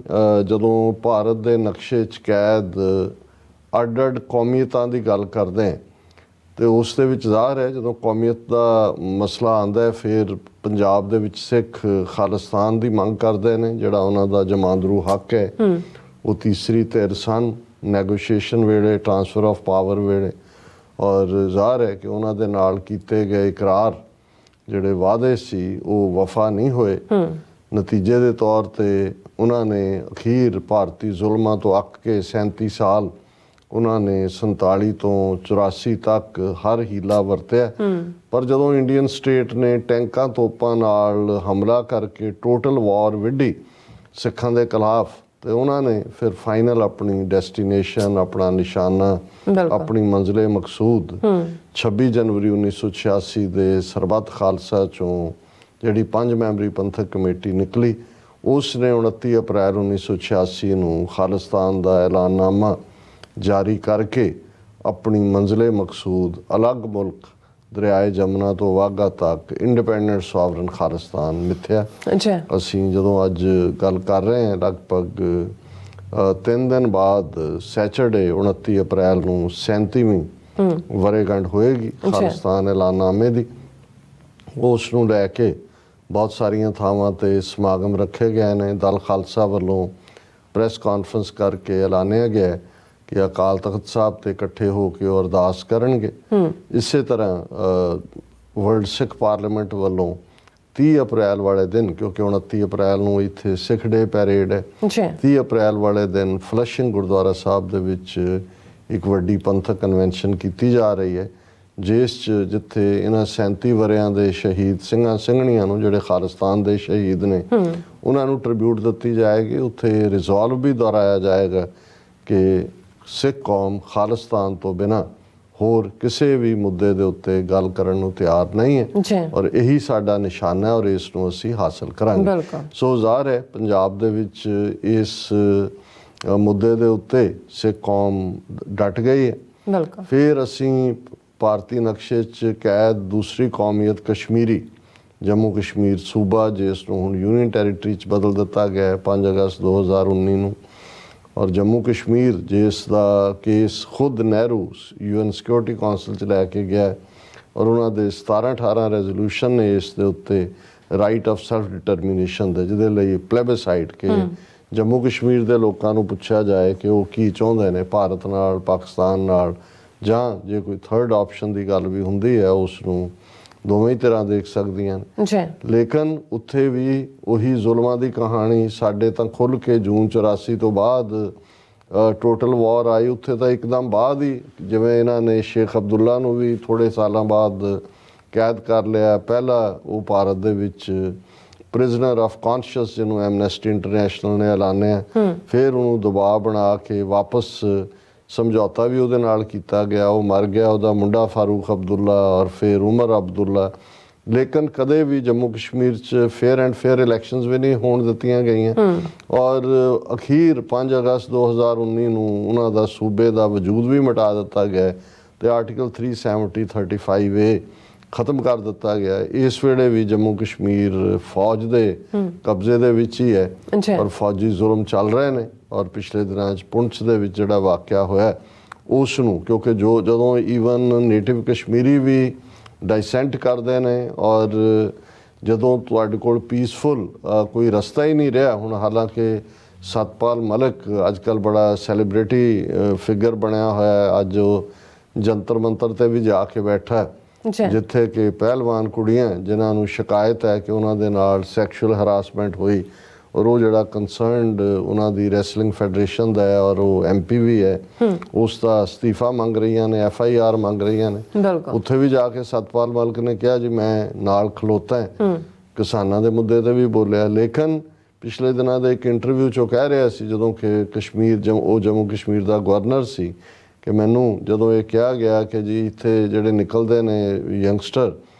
ਜਦੋਂ ਭਾਰਤ ਦੇ ਨਕਸ਼ੇ 'ਚ ਕੈਦ ਅੱਡ ਕੌਮੀਅਤਾਂ ਦੀ ਗੱਲ ਕਰਦੇ ਹਾਂ ਤੇ ਉਸ ਦੇ ਵਿੱਚ ਜ਼ਾਹਰ ਹੈ ਜਦੋਂ ਕੌਮੀਅਤ ਦਾ ਮਸਲਾ ਆਉਂਦਾ ਹੈ ਫਿਰ ਪੰਜਾਬ ਦੇ ਵਿੱਚ ਸਿੱਖ ਖਾਲਿਸਤਾਨ ਦੀ ਮੰਗ ਕਰਦੇ ਨੇ, ਜਿਹੜਾ ਉਹਨਾਂ ਦਾ ਜਮਾਂਦਰੂ ਹੱਕ ਹੈ। ਉਹ ਤੀਸਰੀ ਧਿਰ ਸਨ ਨੈਗੋਸ਼ੀਏਸ਼ਨ ਵੇਲੇ, ਟਰਾਂਸਫਰ ਆਫ ਪਾਵਰ ਵੇਲੇ, ਔਰ ਜ਼ਾਹਰ ਹੈ ਕਿ ਉਹਨਾਂ ਦੇ ਨਾਲ ਕੀਤੇ ਗਏ ਇਕਰਾਰ ਜਿਹੜੇ ਵਾਅਦੇ ਸੀ ਉਹ ਵਫਾ ਨਹੀਂ ਹੋਏ। ਨਤੀਜੇ ਦੇ ਤੌਰ ਤੇ ਉਹਨਾਂ ਨੇ ਅਖੀਰ ਭਾਰਤੀ ਜ਼ੁਲਮਾਂ ਤੋਂ ਅੱਕ ਕੇ 37 ਸਾਲ ਉਹਨਾਂ ਨੇ 47 ਤੋਂ 84 ਤੱਕ ਹਰ ਹੀਲਾ ਵਰਤਿਆ। ਪਰ ਜਦੋਂ ਇੰਡੀਅਨ ਸਟੇਟ ਨੇ ਟੈਂਕਾਂ ਤੋਪਾਂ ਨਾਲ ਹਮਲਾ ਕਰਕੇ ਟੋਟਲ ਵਾਰ ਵਿੱਢੀ ਸਿੱਖਾਂ ਦੇ ਖਿਲਾਫ, ਤੇ ਉਹਨਾਂ ਨੇ ਫਿਰ ਫਾਈਨਲ ਆਪਣੀ ਡੈਸਟੀਨੇਸ਼ਨ, ਆਪਣਾ ਨਿਸ਼ਾਨਾ, ਆਪਣੀ ਮੰਜ਼ਿਲੇ ਮਕਸੂਦ 26 ਜਨਵਰੀ 1986 ਦੇ ਸਰਬੱਤ ਖਾਲਸਾ ਚੋਂ ਜਿਹੜੀ 5 ਮੈਂਬਰੀ ਪੰਥਕ ਕਮੇਟੀ ਨਿਕਲੀ, ਉਸ ਨੇ 29 ਅਪ੍ਰੈਲ 1986 ਨੂੰ ਖਾਲਿਸਤਾਨ ਦਾ ਐਲਾਨਨਾਮਾ ਜਾਰੀ ਕਰਕੇ ਆਪਣੀ ਮੰਜ਼ਿਲੇ ਮਕਸੂਦ ਅਲੱਗ ਮੁਲਕ ਦਰਿਆਏ ਜਮਨਾ ਤੋਂ ਵਾਘਾ ਤੱਕ ਇੰਡੀਪੈਂਡੈਂਟ ਸੋਵਰਨ ਖਾਲਿਸਤਾਨ ਮਿੱਥਿਆ। ਅਸੀਂ ਜਦੋਂ ਅੱਜ ਗੱਲ ਕਰ ਰਹੇ ਹਾਂ ਲਗਭਗ 3 ਦਿਨ ਬਾਅਦ ਸੈਚਰਡੇ 29 ਅਪ੍ਰੈਲ ਨੂੰ 37ਵੀਂ ਵਰ੍ਹੇਗੰਢ ਹੋਏਗੀ ਖਾਲਿਸਤਾਨ ਐਲਾਨਨਾਮੇ ਦੀ। ਉਸ ਨੂੰ ਲੈ ਕੇ ਬਹੁਤ ਸਾਰੀਆਂ ਥਾਵਾਂ ਤੇ ਸਮਾਗਮ ਰੱਖੇ ਗਏ ਨੇ। ਦਲ ਖਾਲਸਾ ਵੱਲੋਂ ਪ੍ਰੈਸ ਕਾਨਫਰੰਸ ਕਰਕੇ ਐਲਾਨਿਆ ਗਿਆ ਕਿ ਅਕਾਲ ਤਖਤ ਸਾਹਿਬ ਤੇ ਇਕੱਠੇ ਹੋ ਕੇ ਉਹ ਅਰਦਾਸ ਕਰਨਗੇ। ਇਸੇ ਤਰ੍ਹਾਂ ਵਰਲਡ ਸਿੱਖ ਪਾਰਲੀਮੈਂਟ ਵੱਲੋਂ 30 ਅਪ੍ਰੈਲ ਵਾਲੇ ਦਿਨ, ਕਿਉਂਕਿ 29 ਅਪ੍ਰੈਲ ਨੂੰ ਇੱਥੇ ਸਿੱਖ ਡੇ ਪੈਰੇਡ ਹੈ, 30 ਅਪ੍ਰੈਲ ਵਾਲੇ ਦਿਨ ਫਲਸ਼ਿੰਗ ਗੁਰਦੁਆਰਾ ਸਾਹਿਬ ਦੇ ਵਿੱਚ ਇੱਕ ਵੱਡੀ ਪੰਥਕ ਕਨਵੈਨਸ਼ਨ ਕੀਤੀ ਜਾ ਰਹੀ ਹੈ, ਜਿਸ 'ਚ ਜਿੱਥੇ ਇਹਨਾਂ 37 ਵਰ੍ਹਿਆਂ ਦੇ ਸ਼ਹੀਦ ਸਿੰਘਾਂ ਸਿੰਘਣੀਆਂ ਨੂੰ ਜਿਹੜੇ ਖਾਲਿਸਤਾਨ ਦੇ ਸ਼ਹੀਦ ਨੇ ਉਹਨਾਂ ਨੂੰ ਟ੍ਰਿਬਿਊਟ ਦਿੱਤੀ ਜਾਏਗੀ। ਉੱਥੇ ਰਿਜ਼ੋਲਵ ਵੀ ਦੁਹਰਾਇਆ ਜਾਏਗਾ ਕਿ ਸਿੱਖ ਕੌਮ ਖਾਲਿਸਤਾਨ ਤੋਂ ਬਿਨਾਂ ਹੋਰ ਕਿਸੇ ਵੀ ਮੁੱਦੇ ਦੇ ਉੱਤੇ ਗੱਲ ਕਰਨ ਨੂੰ ਤਿਆਰ ਨਹੀਂ ਹੈ ਜੀ ਔਰ ਇਹੀ ਸਾਡਾ ਨਿਸ਼ਾਨਾ ਹੈ ਔਰ ਇਸ ਨੂੰ ਅਸੀਂ ਹਾਸਲ ਕਰਾਂਗੇ। ਬਿਲਕੁਲ। ਸੋ ਜ਼ਾਹਰ ਹੈ ਪੰਜਾਬ ਦੇ ਵਿੱਚ ਇਸ ਮੁੱਦੇ ਦੇ ਉੱਤੇ ਸਿੱਖ ਕੌਮ ਡਟ ਗਈ ਹੈ। ਬਿਲਕੁਲ। ਫਿਰ ਅਸੀਂ ਭਾਰਤੀ ਨਕਸ਼ੇ 'ਚ ਕੈਦ ਦੂਸਰੀ ਕੌਮੀਅਤ ਕਸ਼ਮੀਰੀ ਜੰਮੂ ਕਸ਼ਮੀਰ ਸੂਬਾ ਜਿਸ ਨੂੰ ਹੁਣ ਯੂਨੀਅਨ ਟੈਰੀਟਰੀ 'ਚ ਬਦਲ ਦਿੱਤਾ ਗਿਆ ਹੈ 5 ਅਗਸਤ 2019 ਨੂੰ, ਔਰ ਜੰਮੂ ਕਸ਼ਮੀਰ ਜਿਸ ਦਾ ਕੇਸ ਖੁਦ ਨਹਿਰੂ UN ਸਿਕਿਉਰਿਟੀ ਕੌਂਸਲ 'ਚ ਲੈ ਕੇ ਗਿਆ ਔਰ ਉਹਨਾਂ ਦੇ 17-18 ਰੈਜ਼ੋਲੂਸ਼ਨ ਨੇ ਇਸ ਦੇ ਉੱਤੇ ਰਾਈਟ ਆਫ ਸੈਲਫ ਡਿਟਰਮੀਨੇਸ਼ਨ ਦੇ, ਜਿਹਦੇ ਲਈ ਪਲੇਬਸਾਈਡ ਕਿ ਜੰਮੂ ਕਸ਼ਮੀਰ ਦੇ ਲੋਕਾਂ ਨੂੰ ਪੁੱਛਿਆ ਜਾਏ ਕਿ ਉਹ ਕੀ ਚਾਹੁੰਦੇ ਨੇ ਭਾਰਤ ਨਾਲ, ਪਾਕਿਸਤਾਨ ਨਾਲ, ਜਾਂ ਜੇ ਕੋਈ ਥਰਡ ਆਪਸ਼ਨ ਦੀ ਗੱਲ ਵੀ ਹੁੰਦੀ ਹੈ ਉਸ ਨੂੰ ਦੋਵੇਂ ਹੀ ਤਰ੍ਹਾਂ ਦੇਖ ਸਕਦੀਆਂ ਨੇ। ਜੀ ਲੇਕਿਨ ਉੱਥੇ ਵੀ ਉਹੀ ਜ਼ੁਲਮਾਂ ਦੀ ਕਹਾਣੀ ਸਾਡੇ ਤਾਂ ਖੁੱਲ੍ਹ ਕੇ ਜੂਨ 84 ਤੋਂ ਬਾਅਦ ਟੋਟਲ ਵਾਰ ਆਈ, ਉੱਥੇ ਤਾਂ ਇੱਕਦਮ ਬਾਅਦ ਹੀ ਜਿਵੇਂ ਇਹਨਾਂ ਨੇ ਸ਼ੇਖ ਅਬਦੁੱਲਾ ਨੂੰ ਵੀ ਥੋੜ੍ਹੇ ਸਾਲਾਂ ਬਾਅਦ ਕੈਦ ਕਰ ਲਿਆ। ਪਹਿਲਾਂ ਉਹ ਭਾਰਤ ਦੇ ਵਿੱਚ ਪ੍ਰਿਜ਼ਨਰ ਆਫ ਕੌਨਸ਼ੀਅਸ ਜਿਹਨੂੰ ਐਮਨੈਸਟੀ ਇੰਟਰਨੈਸ਼ਨਲ ਨੇ ਐਲਾਨਿਆ, ਫਿਰ ਉਹਨੂੰ ਦਬਾਅ ਬਣਾ ਕੇ ਵਾਪਸ ਸਮਝੌਤਾ ਵੀ ਉਹਦੇ ਨਾਲ ਕੀਤਾ ਗਿਆ, ਉਹ ਮਰ ਗਿਆ, ਉਹਦਾ ਮੁੰਡਾ ਫਾਰੂਕ ਅਬਦੁੱਲਾ ਔਰ ਫਿਰ ਉਮਰ ਅਬਦੁੱਲਾ। ਲੇਕਿਨ ਕਦੇ ਵੀ ਜੰਮੂ ਕਸ਼ਮੀਰ 'ਚ ਫੇਅਰ ਐਂਡ ਫੇਅਰ ਇਲੈਕਸ਼ਨਸ ਵੀ ਨਹੀਂ ਹੋਣ ਦਿੱਤੀਆਂ ਗਈਆਂ ਔਰ ਅਖੀਰ 5 ਅਗਸਤ 2019 ਨੂੰ ਉਹਨਾਂ ਦਾ ਸੂਬੇ ਦਾ ਵਜੂਦ ਵੀ ਮਿਟਾ ਦਿੱਤਾ ਗਿਆ ਤੇ ਆਰਟੀਕਲ 370(35)A ਖਤਮ ਕਰ ਦਿੱਤਾ ਗਿਆ। ਇਸ ਵੇਲੇ ਵੀ ਜੰਮੂ ਕਸ਼ਮੀਰ ਫੌਜ ਦੇ ਕਬਜ਼ੇ ਦੇ ਵਿੱਚ ਹੀ ਹੈ ਔਰ ਫੌਜੀ ਜ਼ੁਲਮ ਚੱਲ ਰਹੇ ਨੇ। ਔਰ ਪਿਛਲੇ ਦਿਨਾਂ 'ਚ ਪੁੰਛ ਦੇ ਵਿੱਚ ਜਿਹੜਾ ਵਾਕਿਆ ਹੋਇਆ ਉਸ ਨੂੰ, ਕਿਉਂਕਿ ਜਦੋਂ ਈਵਨ ਨੇਟਿਵ ਕਸ਼ਮੀਰੀ ਵੀ ਡਾਈਸੈਂਟ ਕਰਦੇ ਨੇ ਔਰ ਜਦੋਂ ਤੁਹਾਡੇ ਕੋਲ ਪੀਸਫੁਲ ਕੋਈ ਰਸਤਾ ਹੀ ਨਹੀਂ ਰਿਹਾ। ਹੁਣ ਹਾਲਾਂਕਿ ਸਤਪਾਲ ਮਲਿਕ ਅੱਜ ਕੱਲ੍ਹ ਬੜਾ ਸੈਲੀਬ੍ਰਿਟੀ ਫਿਗਰ ਬਣਿਆ ਹੋਇਆ, ਅੱਜ ਉਹ ਜੰਤਰ ਮੰਤਰ 'ਤੇ ਵੀ ਜਾ ਕੇ ਬੈਠਾ ਜਿੱਥੇ ਕਿ ਪਹਿਲਵਾਨ ਕੁੜੀਆਂ ਜਿਨ੍ਹਾਂ ਨੂੰ ਸ਼ਿਕਾਇਤ ਹੈ ਕਿ ਉਹਨਾਂ ਦੇ ਨਾਲ ਸੈਕਸ਼ੂਅਲ ਹਰਾਸਮੈਂਟ ਹੋਈ ਔਰ ਉਹ ਜਿਹੜਾ ਕੰਸਰਨਡ ਉਹਨਾਂ ਦੀ ਰੈਸਲਿੰਗ ਫੈਡਰੇਸ਼ਨ ਦਾ ਹੈ ਔਰ ਉਹ MP ਵੀ ਹੈ, ਉਸ ਦਾ ਅਸਤੀਫਾ ਮੰਗ ਰਹੀਆਂ ਨੇ, FIR ਮੰਗ ਰਹੀਆਂ ਨੇ। ਉੱਥੇ ਵੀ ਜਾ ਕੇ ਸਤਪਾਲ ਮਲਿਕ ਨੇ ਕਿਹਾ ਜੀ ਮੈਂ ਨਾਲ ਖਲੋਤਾ ਹੈ, ਕਿਸਾਨਾਂ ਦੇ ਮੁੱਦੇ ਤੇ ਵੀ ਬੋਲਿਆ। ਲੇਕਿਨ ਪਿਛਲੇ ਦਿਨਾਂ ਦੇ ਇੱਕ ਇੰਟਰਵਿਊ 'ਚੋਂ ਕਹਿ ਰਿਹਾ ਸੀ ਜਦੋਂ ਕਿ ਉਹ ਜੰਮੂ ਕਸ਼ਮੀਰ ਦਾ ਗਵਰਨਰ ਸੀ ਕਿ ਮੈਨੂੰ ਜਦੋਂ ਇਹ ਕਿਹਾ ਗਿਆ ਕਿ ਜੀ ਇੱਥੇ ਜਿਹੜੇ ਨਿਕਲਦੇ ਨੇ ਯੰਗਸਟਰ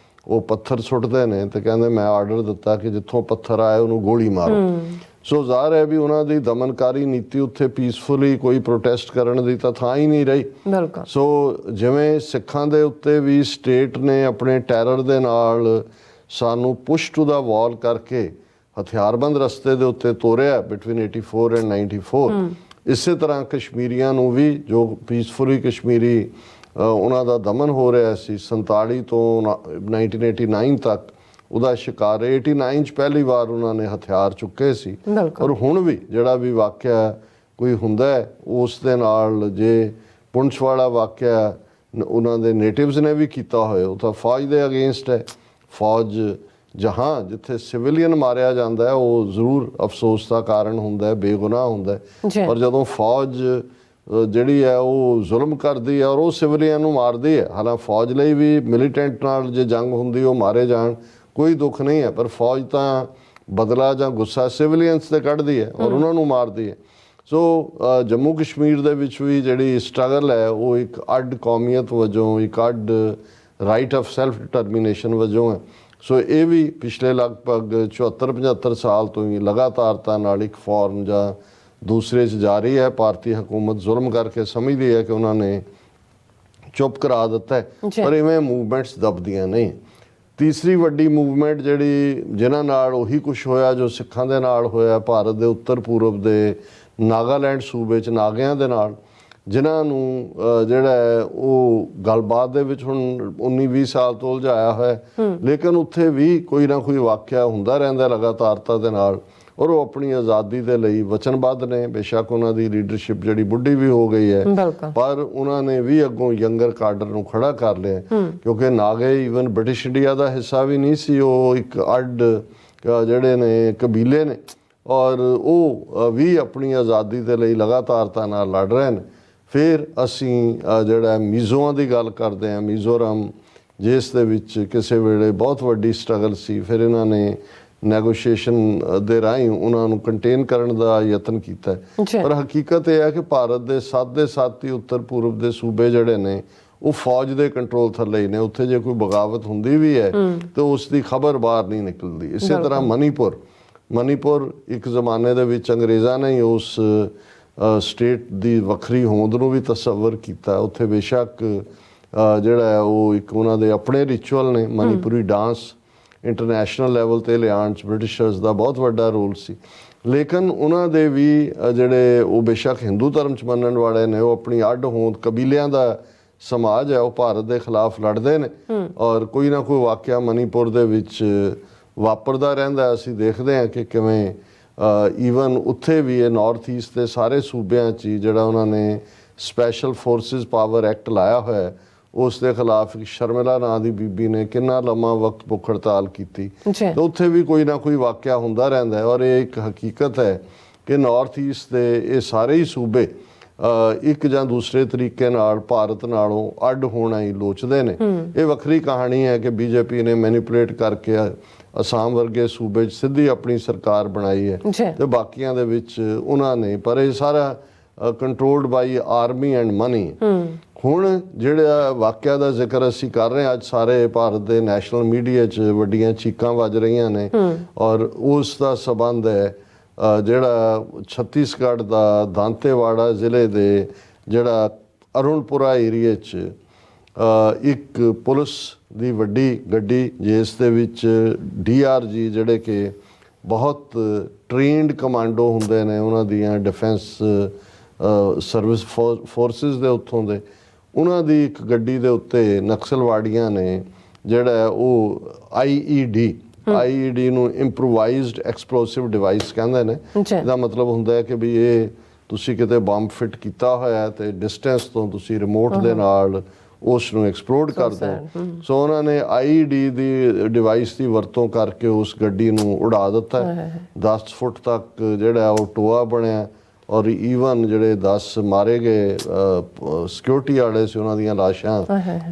ਉਹ ਪੱਥਰ ਸੁੱਟਦੇ ਨੇ ਤੇ ਕਹਿੰਦੇ ਮੈਂ ਆਰਡਰ ਦਿੱਤਾ ਕਿ ਜਿੱਥੋਂ ਪੱਥਰ ਆਏ ਉਹਨੂੰ ਗੋਲੀ ਮਾਰੋ। ਸੋ ਜ਼ਾਹਰ ਹੈ ਵੀ ਉਹਨਾਂ ਦੀ ਦਮਨਕਾਰੀ ਨੀਤੀ ਉੱਥੇ ਪੀਸਫੁਲੀ ਕੋਈ ਪ੍ਰੋਟੈਸਟ ਕਰਨ ਦੀ ਤਾਂ ਥਾਂ ਹੀ ਨਹੀਂ ਰਹੀ। ਸੋ ਜਿਵੇਂ ਸਿੱਖਾਂ ਦੇ ਉੱਤੇ ਵੀ ਸਟੇਟ ਨੇ ਆਪਣੇ ਟੈਰਰ ਦੇ ਨਾਲ ਸਾਨੂੰ ਪੁਸ਼ ਟੂ ਦਾ ਵਾਲ ਕਰਕੇ ਹਥਿਆਰਬੰਦ ਰਸਤੇ ਦੇ ਉੱਤੇ ਤੋਰਿਆ ਬਿਟਵੀਨ 84 ਐਂਡ 94, ਇਸੇ ਤਰ੍ਹਾਂ ਕਸ਼ਮੀਰੀਆਂ ਨੂੰ ਵੀ ਜੋ ਪੀਸਫੁਲੀ ਕਸ਼ਮੀਰੀ ਉਹਨਾਂ ਦਾ ਦਮਨ ਹੋ ਰਿਹਾ ਸੀ 47 ਤੋਂ 1989 ਤੱਕ ਉਹਦਾ ਸ਼ਿਕਾਰ। 89 'ਚ ਪਹਿਲੀ ਵਾਰ ਉਹਨਾਂ ਨੇ ਹਥਿਆਰ ਚੁੱਕੇ ਸੀ ਔਰ ਹੁਣ ਵੀ ਜਿਹੜਾ ਵੀ ਵਾਕਿਆ ਕੋਈ ਹੁੰਦਾ ਹੈ ਉਸ ਦੇ ਨਾਲ, ਜੇ ਪੁੰਛ ਵਾਲਾ ਵਾਕਿਆ ਉਹਨਾਂ ਦੇ ਨੇਟਿਵਸ ਨੇ ਵੀ ਕੀਤਾ ਹੋਇਆ ਉਹ ਤਾਂ ਫੌਜ ਦੇ ਅਗੇਂਸਟ ਹੈ। ਫੌਜ ਜਹਾਂ ਜਿੱਥੇ ਸਿਵਿਲੀਅਨ ਮਾਰਿਆ ਜਾਂਦਾ ਹੈ ਉਹ ਜ਼ਰੂਰ ਅਫਸੋਸ ਦਾ ਕਾਰਨ ਹੁੰਦਾ ਹੈ, ਬੇਗੁਨਾਹ ਹੁੰਦਾ ਹੈ। ਔਰ ਜਦੋਂ ਫੌਜ ਜਿਹੜੀ ਹੈ ਉਹ ਜ਼ੁਲਮ ਕਰਦੀ ਹੈ ਔਰ ਉਹ ਸਿਵਿਲੀਅਨ ਨੂੰ ਮਾਰਦੀ ਹੈ, ਹਾਲਾਂ ਫੌਜ ਲਈ ਵੀ ਮਿਲੀਟੈਂਟ ਨਾਲ ਜੇ ਜੰਗ ਹੁੰਦੀ ਉਹ ਮਾਰੇ ਜਾਣ ਕੋਈ ਦੁੱਖ ਨਹੀਂ ਹੈ, ਪਰ ਫੌਜ ਤਾਂ ਬਦਲਾ ਜਾਂ ਗੁੱਸਾ ਸਿਵਿਲੀਅਨਸ ਤੇ ਕੱਢਦੀ ਹੈ ਔਰ ਉਹਨਾਂ ਨੂੰ ਮਾਰਦੀ ਹੈ। ਸੋ ਜੰਮੂ ਕਸ਼ਮੀਰ ਦੇ ਵਿੱਚ ਵੀ ਜਿਹੜੀ ਸਟਰਗਲ ਹੈ ਉਹ ਇੱਕ ਅੱਡ ਕੌਮੀਅਤ ਵਜੋਂ, ਇੱਕ ਅੱਡ ਰਾਈਟ ਆਫ ਸੈਲਫ ਡਿਟਰਮੀਨੇਸ਼ਨ ਵਜੋਂ ਹੈ। ਸੋ ਇਹ ਵੀ ਪਿਛਲੇ ਲਗਭਗ 74-75 ਸਾਲ ਤੋਂ ਹੀ ਲਗਾਤਾਰਤਾ ਨਾਲ ਇੱਕ ਫਾਰਮ ਜਾਂ ਦੂਸਰੇ 'ਚ ਜਾਰੀ ਹੈ। ਭਾਰਤੀ ਹਕੂਮਤ ਜ਼ੁਲਮ ਕਰਕੇ ਸਮਝਦੀ ਹੈ ਕਿ ਉਹਨਾਂ ਨੇ ਚੁੱਪ ਕਰਾ ਦਿੱਤਾ ਹੈ, ਪਰ ਇਵੇਂ ਮੂਵਮੈਂਟਸ ਦਬਦੀਆਂ ਨਹੀਂ। ਤੀਸਰੀ ਵੱਡੀ ਮੂਵਮੈਂਟ ਜਿਹੜੀ ਜਿਨ੍ਹਾਂ ਨਾਲ ਉਹੀ ਕੁਛ ਹੋਇਆ ਜੋ ਸਿੱਖਾਂ ਦੇ ਨਾਲ ਹੋਇਆ ਭਾਰਤ ਦੇ ਉੱਤਰ ਪੂਰਬ ਦੇ ਨਾਗਾਲੈਂਡ ਸੂਬੇ 'ਚ ਨਾਗਿਆਂ ਦੇ ਨਾਲ, ਜਿਨ੍ਹਾਂ ਨੂੰ ਜਿਹੜਾ ਹੈ ਉਹ ਗੱਲਬਾਤ ਦੇ ਵਿੱਚ ਹੁਣ 19-20 ਸਾਲ ਤੋਂ ਉਲਝਾਇਆ ਹੋਇਆ, ਲੇਕਿਨ ਉੱਥੇ ਵੀ ਕੋਈ ਨਾ ਕੋਈ ਵਾਕਿਆ ਹੁੰਦਾ ਰਹਿੰਦਾ ਲਗਾਤਾਰਤਾ ਦੇ ਨਾਲ ਔਰ ਉਹ ਆਪਣੀ ਆਜ਼ਾਦੀ ਦੇ ਲਈ ਵਚਨਬੱਧ ਨੇ। ਬੇਸ਼ੱਕ ਉਹਨਾਂ ਦੀ ਲੀਡਰਸ਼ਿਪ ਜਿਹੜੀ ਬੁੱਢੀ ਵੀ ਹੋ ਗਈ ਹੈ, ਪਰ ਉਹਨਾਂ ਨੇ ਵੀ ਅੱਗੋਂ ਯੰਗਰ ਕਾਡਰ ਨੂੰ ਖੜਾ ਕਰ ਲਿਆ ਕਿਉਂਕਿ ਨਾਗੇ ਈਵਨ ਬ੍ਰਿਟਿਸ਼ ਇੰਡੀਆ ਦਾ ਹਿੱਸਾ ਵੀ ਨਹੀਂ ਸੀ, ਉਹ ਇੱਕ ਅੱਡ ਜਿਹੜੇ ਨੇ ਕਬੀਲੇ ਨੇ ਔਰ ਉਹ ਵੀ ਆਪਣੀ ਆਜ਼ਾਦੀ ਦੇ ਲਈ ਲਗਾਤਾਰਤਾ ਨਾਲ ਲੜ ਰਹੇ ਨੇ। ਫਿਰ ਅਸੀਂ ਜਿਹੜਾ ਮੀਜ਼ੋਆਂ ਦੀ ਗੱਲ ਕਰਦੇ ਹਾਂ, ਮੀਜ਼ੋਰਮ ਜਿਸ ਦੇ ਵਿੱਚ ਕਿਸੇ ਵੇਲੇ ਬਹੁਤ ਵੱਡੀ ਸਟਰਗਲ ਸੀ, ਫਿਰ ਇਹਨਾਂ ਨੇ ਨੈਗੋਸ਼ੀਏਸ਼ਨ ਦੇ ਰਾਹੀਂ ਉਹਨਾਂ ਨੂੰ ਕੰਟੇਨ ਕਰਨ ਦਾ ਯਤਨ ਕੀਤਾ। ਪਰ ਹਕੀਕਤ ਇਹ ਹੈ ਕਿ ਭਾਰਤ ਦੇ 7 ਦੇ 7 ਹੀ ਉੱਤਰ ਪੂਰਬ ਦੇ ਸੂਬੇ ਜਿਹੜੇ ਨੇ ਉਹ ਫੌਜ ਦੇ ਕੰਟਰੋਲ ਥੱਲੇ ਹੀ ਨੇ। ਉੱਥੇ ਜੇ ਕੋਈ ਬਗਾਵਤ ਹੁੰਦੀ ਵੀ ਹੈ ਤੇ ਉਸ ਦੀ ਖਬਰ ਬਾਹਰ ਨਹੀਂ ਨਿਕਲਦੀ। ਇਸੇ ਤਰ੍ਹਾਂ ਮਨੀਪੁਰ ਇੱਕ ਜ਼ਮਾਨੇ ਦੇ ਵਿੱਚ ਅੰਗਰੇਜ਼ਾਂ ਨੇ ਹੀ ਉਸ ਸਟੇਟ ਦੀ ਵੱਖਰੀ ਹੋਂਦ ਨੂੰ ਵੀ ਤਸੱਵਰ ਕੀਤਾ। ਉੱਥੇ ਬੇਸ਼ੱਕ ਜਿਹੜਾ ਹੈ ਉਹ ਇੱਕ ਉਹਨਾਂ ਦੇ ਆਪਣੇ ਰਿਚੁਅਲ ਨੇ। ਮਨੀਪੁਰੀ ਡਾਂਸ ਇੰਟਰਨੈਸ਼ਨਲ ਲੈਵਲ 'ਤੇ ਲਿਆਉਣ 'ਚ ਬ੍ਰਿਟਿਸ਼ਰਸ ਦਾ ਬਹੁਤ ਵੱਡਾ ਰੋਲ ਸੀ, ਲੇਕਿਨ ਉਹਨਾਂ ਦੇ ਵੀ ਜਿਹੜੇ ਉਹ ਬੇਸ਼ੱਕ ਹਿੰਦੂ ਧਰਮ 'ਚ ਮੰਨਣ ਵਾਲੇ ਨੇ, ਉਹ ਆਪਣੀ ਅੱਡ ਹੋਂਦ ਕਬੀਲਿਆਂ ਦਾ ਸਮਾਜ ਹੈ, ਉਹ ਭਾਰਤ ਦੇ ਖਿਲਾਫ ਲੜਦੇ ਨੇ ਔਰ ਕੋਈ ਨਾ ਕੋਈ ਵਾਕਿਆ ਮਨੀਪੁਰ ਦੇ ਵਿੱਚ ਵਾਪਰਦਾ ਰਹਿੰਦਾ। ਅਸੀਂ ਦੇਖਦੇ ਹਾਂ ਕਿ ਕਿਵੇਂ ਈਵਨ ਉੱਥੇ ਵੀ ਇਹ ਨਾਰਥ ਈਸਟ ਦੇ ਸਾਰੇ ਸੂਬਿਆਂ 'ਚ ਹੀ ਜਿਹੜਾ ਉਹਨਾਂ ਨੇ ਸਪੈਸ਼ਲ ਫੋਰਸਿਸ ਪਾਵਰ ਐਕਟ ਲਾਇਆ ਹੋਇਆ, ਉਸ ਦੇ ਖਿਲਾਫ ਇੱਕ ਸ਼ਰਮਿਲਾ ਨਾਂ ਦੀ ਬੀਬੀ ਨੇ ਕਿੰਨਾ ਲੰਮਾ ਵਕਤ ਭੁੱਖ ਹੜਤਾਲ ਕੀਤੀ। ਤੇ ਉੱਥੇ ਵੀ ਕੋਈ ਨਾ ਕੋਈ ਵਾਕਿਆ ਹੁੰਦਾ ਰਹਿੰਦਾ ਹੈ ਔਰ ਇਹ ਇੱਕ ਹਕੀਕਤ ਹੈ ਕਿ ਨਾਰਥ ਈਸਟ ਦੇ ਇਹ ਸਾਰੇ ਹੀ ਸੂਬੇ ਇੱਕ ਜਾਂ ਦੂਸਰੇ ਤਰੀਕੇ ਨਾਲ ਭਾਰਤ ਨਾਲੋਂ ਅੱਡ ਹੋਣਾ ਹੀ ਲੋਚਦੇ ਨੇ। ਇਹ ਵੱਖਰੀ ਕਹਾਣੀ ਹੈ ਕਿ ਬੀਜੇਪੀ ਨੇ ਮੈਨੀਪੂਲੇਟ ਕਰਕੇ ਅਸਾਮ ਵਰਗੇ ਸੂਬੇ 'ਚ ਸਿੱਧੀ ਆਪਣੀ ਸਰਕਾਰ ਬਣਾਈ ਹੈ ਤੇ ਬਾਕੀਆਂ ਦੇ ਵਿੱਚ ਉਹਨਾਂ ਨੇ, ਪਰ ਇਹ ਸਾਰਾ controlled by army and money. ਹੁਣ ਜਿਹੜਾ ਵਾਕਿਆ ਦਾ ਜ਼ਿਕਰ ਅਸੀਂ ਕਰ ਰਹੇ ਹਾਂ, ਅੱਜ ਸਾਰੇ ਭਾਰਤ ਦੇ ਨੈਸ਼ਨਲ ਮੀਡੀਆ 'ਚ ਵੱਡੀਆਂ ਚੀਕਾਂ ਵੱਜ ਰਹੀਆਂ ਨੇ ਔਰ ਉਸ ਦਾ ਸਬੰਧ ਹੈ ਜਿਹੜਾ ਛੱਤੀਸਗੜ੍ਹ ਦਾ ਦਾਂਤੇਵਾੜਾ ਜ਼ਿਲ੍ਹੇ ਦੇ ਜਿਹੜਾ ਅਰੁਣਪੁਰਾ ਏਰੀਏ 'ਚ ਇੱਕ ਪੁਲਿਸ ਦੀ ਵੱਡੀ ਗੱਡੀ, ਜਿਸ ਦੇ ਵਿੱਚ DRG ਜਿਹੜੇ ਕਿ ਬਹੁਤ ਟ੍ਰੇਨਡ ਕਮਾਂਡੋ ਹੁੰਦੇ ਨੇ, ਉਹਨਾਂ ਦੀਆਂ ਡਿਫੈਂਸ ਸਰਵਿਸ ਫੋਰਸਿਸ ਦੇ ਉੱਥੋਂ ਦੇ, ਉਹਨਾਂ ਦੀ ਇੱਕ ਗੱਡੀ ਦੇ ਉੱਤੇ ਨਕਸਲਵਾੜੀਆਂ ਨੇ ਜਿਹੜਾ ਉਹ IED ਨੂੰ ਇੰਪਰੋਵਾਈਜ਼ਡ ਐਕਸਪਲੋਸਿਵ ਡਿਵਾਈਸ ਕਹਿੰਦੇ ਨੇ। ਇਹਦਾ ਮਤਲਬ ਹੁੰਦਾ ਹੈ ਕਿ ਵੀ ਇਹ ਤੁਸੀਂ ਕਿਤੇ ਬੰਬ ਫਿੱਟ ਕੀਤਾ ਹੋਇਆ ਤੇ ਡਿਸਟੈਂਸ ਤੋਂ ਤੁਸੀਂ ਰਿਮੋਟ ਦੇ ਨਾਲ ਉਸ ਨੂੰ ਐਕਸਪਲੋਡ ਕਰ ਦਿਓ। ਸੋ ਉਹਨਾਂ ਨੇ IED ਦੀ ਡਿਵਾਈਸ ਦੀ ਵਰਤੋਂ ਕਰਕੇ ਉਸ ਗੱਡੀ ਨੂੰ ਉਡਾ ਦਿੱਤਾ। 10 ਫੁੱਟ ਤੱਕ ਜਿਹੜਾ ਉਹ ਟੋਆ ਬਣਿਆ ਔਰ ਈਵਨ ਜਿਹੜੇ 10 ਮਾਰੇ ਗਏ ਸਿਕਿਉਰਿਟੀ ਵਾਲੇ ਸੀ, ਉਹਨਾਂ ਦੀਆਂ ਲਾਸ਼ਾਂ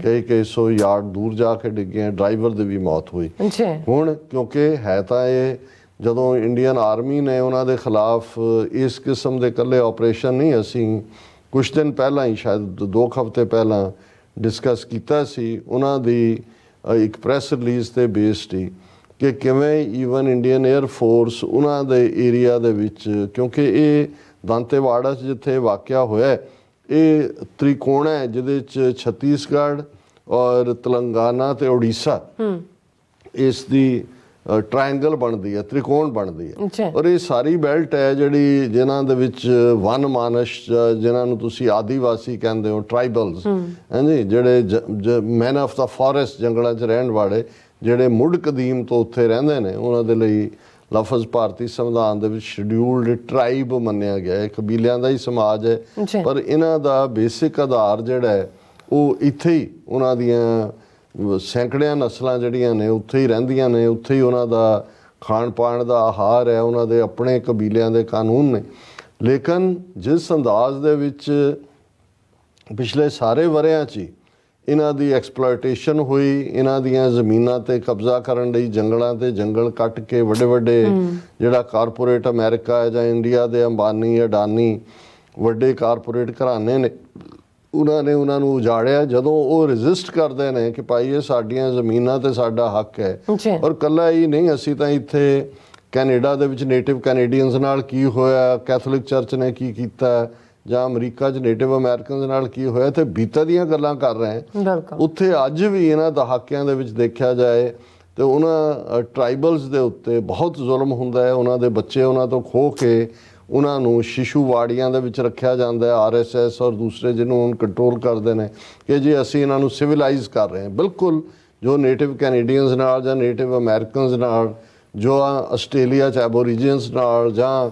ਕਈ 100 ਯਾਰਡ ਦੂਰ ਜਾ ਕੇ ਡਿੱਗੀਆਂ। ਡਰਾਈਵਰ ਦੀ ਵੀ ਮੌਤ ਹੋਈ। ਹੁਣ ਕਿਉਂਕਿ ਹੈ ਤਾਂ ਇਹ ਜਦੋਂ ਇੰਡੀਅਨ ਆਰਮੀ ਨੇ ਉਹਨਾਂ ਦੇ ਖਿਲਾਫ ਇਸ ਕਿਸਮ ਦੇ ਇਕੱਲੇ ਆਪਰੇਸ਼ਨ ਨਹੀਂ, ਅਸੀਂ ਕੁਛ ਦਿਨ ਪਹਿਲਾਂ ਹੀ ਸ਼ਾਇਦ 2 ਹਫ਼ਤੇ ਪਹਿਲਾਂ ਡਿਸਕਸ ਕੀਤਾ ਸੀ ਉਹਨਾਂ ਦੀ ਇੱਕ ਪ੍ਰੈਸ ਰਿਲੀਜ਼ 'ਤੇ ਬੇਸਡ ਹੀ ਕਿ ਕਿਵੇਂ ਈਵਨ ਇੰਡੀਅਨ 에ਅਰ ਫੋਰਸ ਉਹਨਾਂ ਦੇ ਏਰੀਆ ਦੇ ਵਿੱਚ, ਕਿਉਂਕਿ ਇਹ ਦਾਂਤੇਵਾੜਾ 'ਚ ਜਿੱਥੇ ਵਾਕਿਆ ਹੋਇਆ ਇਹ ਤ੍ਰਿਕੋਣ ਹੈ ਜਿਹਦੇ 'ਚ ਛੱਤੀਸਗੜ੍ਹ ਔਰ ਤੇਲੰਗਾਨਾ ਤੇ ਉੜੀਸਾ ਇਸ ਦੀ ਟ੍ਰਾਇੰਗਲ ਬਣਦੀ ਹੈ, ਤ੍ਰਿਕੋਣ ਬਣਦੀ ਹੈ ਔਰ ਇਹ ਸਾਰੀ ਬੈਲਟ ਹੈ ਜਿਹੜੀ ਜਿਨ੍ਹਾਂ ਦੇ ਵਿੱਚ ਵਨ ਮਾਨਸ, ਜਿਨ੍ਹਾਂ ਨੂੰ ਤੁਸੀਂ ਆਦੀਵਾਸੀ ਕਹਿੰਦੇ ਹੋ, ਟ੍ਰਾਈਬਲਸ ਹਾਂਜੀ, ਜਿਹੜੇ ਮੈਨ ਆਫ ਦਾ ਫੋਰੈਸਟ, ਜੰਗਲਾਂ 'ਚ ਰਹਿਣ ਵਾਲੇ ਜਿਹੜੇ ਮੁੱਢ ਕਦੀਮ ਤੋਂ ਉੱਥੇ ਰਹਿੰਦੇ ਨੇ, ਉਹਨਾਂ ਦੇ ਲਈ ਲਫ਼ਜ਼ ਭਾਰਤੀ ਸੰਵਿਧਾਨ ਦੇ ਵਿੱਚ ਸ਼ਡਿਊਲਡ ਟ੍ਰਾਈਬ ਮੰਨਿਆ ਗਿਆ ਹੈ। ਕਬੀਲਿਆਂ ਦਾ ਹੀ ਸਮਾਜ ਹੈ, ਪਰ ਇਹਨਾਂ ਦਾ ਬੇਸਿਕ ਆਧਾਰ ਜਿਹੜਾ ਹੈ ਉਹ ਇੱਥੇ ਹੀ ਉਹਨਾਂ ਦੀਆਂ ਸੈਂਕੜਿਆਂ ਨਸਲਾਂ ਜਿਹੜੀਆਂ ਨੇ ਉੱਥੇ ਹੀ ਰਹਿੰਦੀਆਂ ਨੇ, ਉੱਥੇ ਹੀ ਉਹਨਾਂ ਦਾ ਖਾਣ ਪਾਣ ਦਾ ਆਹਾਰ ਹੈ, ਉਹਨਾਂ ਦੇ ਆਪਣੇ ਕਬੀਲਿਆਂ ਦੇ ਕਾਨੂੰਨ ਨੇ। ਲੇਕਿਨ ਜਿਸ ਅੰਦਾਜ਼ ਦੇ ਵਿੱਚ ਪਿਛਲੇ ਸਾਰੇ ਵਰ੍ਹਿਆਂ 'ਚ ਇਹਨਾਂ ਦੀ ਐਕਸਪਲੋਇਟੇਸ਼ਨ ਹੋਈ, ਇਹਨਾਂ ਦੀਆਂ ਜ਼ਮੀਨਾਂ 'ਤੇ ਕਬਜ਼ਾ ਕਰਨ ਲਈ ਜੰਗਲਾਂ 'ਤੇ ਜੰਗਲ ਕੱਟ ਕੇ ਵੱਡੇ ਵੱਡੇ ਜਿਹੜਾ ਕਾਰਪੋਰੇਟ ਅਮਰੀਕਾ ਹੈ ਜਾਂ ਇੰਡੀਆ ਦੇ ਅੰਬਾਨੀ, ਅਡਾਨੀ ਵੱਡੇ ਕਾਰਪੋਰੇਟ ਘਰਾਣੇ ਨੇ, ਉਹਨਾਂ ਨੇ ਉਹਨਾਂ ਨੂੰ ਉਜਾੜਿਆ। ਜਦੋਂ ਉਹ ਰੈਜ਼ਿਸਟ ਕਰਦੇ ਨੇ ਕਿ ਭਾਈ ਇਹ ਸਾਡੀਆਂ ਜ਼ਮੀਨਾਂ ਤੇ ਸਾਡਾ ਹੱਕ ਹੈ, ਔਰ ਕੱਲਾ ਹੀ ਨਹੀਂ, ਅਸੀਂ ਤਾਂ ਇੱਥੇ ਕੈਨੇਡਾ ਦੇ ਵਿੱਚ ਨੇਟਿਵ ਕੈਨੇਡੀਅਨਸ ਨਾਲ ਕੀ ਹੋਇਆ, ਕੈਥੋਲਿਕ ਚਰਚ ਨੇ ਕੀ ਕੀਤਾ, ਜਾਂ ਅਮਰੀਕਾ 'ਚ ਨੇਟਿਵ ਅਮਰੀਕਨਸ ਨਾਲ ਕੀ ਹੋਇਆ, ਤੇ ਬੀਤਾ ਦੀਆਂ ਗੱਲਾਂ ਕਰ ਰਹੇ ਹਾਂ। ਉੱਥੇ ਅੱਜ ਵੀ ਇਹਨਾਂ ਦਹਾਕਿਆਂ ਦੇ ਵਿੱਚ ਦੇਖਿਆ ਜਾਏ ਤੇ ਉਹਨਾਂ ਟਰਾਈਬਲਸ ਦੇ ਉੱਤੇ ਬਹੁਤ ਜ਼ੁਲਮ ਹੁੰਦਾ ਹੈ। ਉਹਨਾਂ ਦੇ ਬੱਚੇ ਉਹਨਾਂ ਤੋਂ ਖੋਹ ਕੇ ਉਹਨਾਂ ਨੂੰ ਸ਼ਿਸ਼ੂ ਵਾੜੀਆਂ ਦੇ ਵਿੱਚ ਰੱਖਿਆ ਜਾਂਦਾ ਹੈ। RSS ਔਰ ਦੂਸਰੇ ਜਿਹਨੂੰ ਕੰਟਰੋਲ ਕਰਦੇ ਨੇ ਕਿ ਜੀ ਅਸੀਂ ਇਹਨਾਂ ਨੂੰ ਸਿਵਲਾਈਜ਼ ਕਰ ਰਹੇ ਹਾਂ। ਬਿਲਕੁਲ ਜੋ ਨੇਟਿਵ ਕੈਨੇਡੀਅਨਸ ਨਾਲ ਜਾਂ ਨੇਟਿਵ ਅਮਰੀਕਨਸ ਨਾਲ, ਜੋ ਆਸਟ੍ਰੇਲੀਆ 'ਚ ਐਬੋਰੀਜਨਸ ਨਾਲ, ਜਾਂ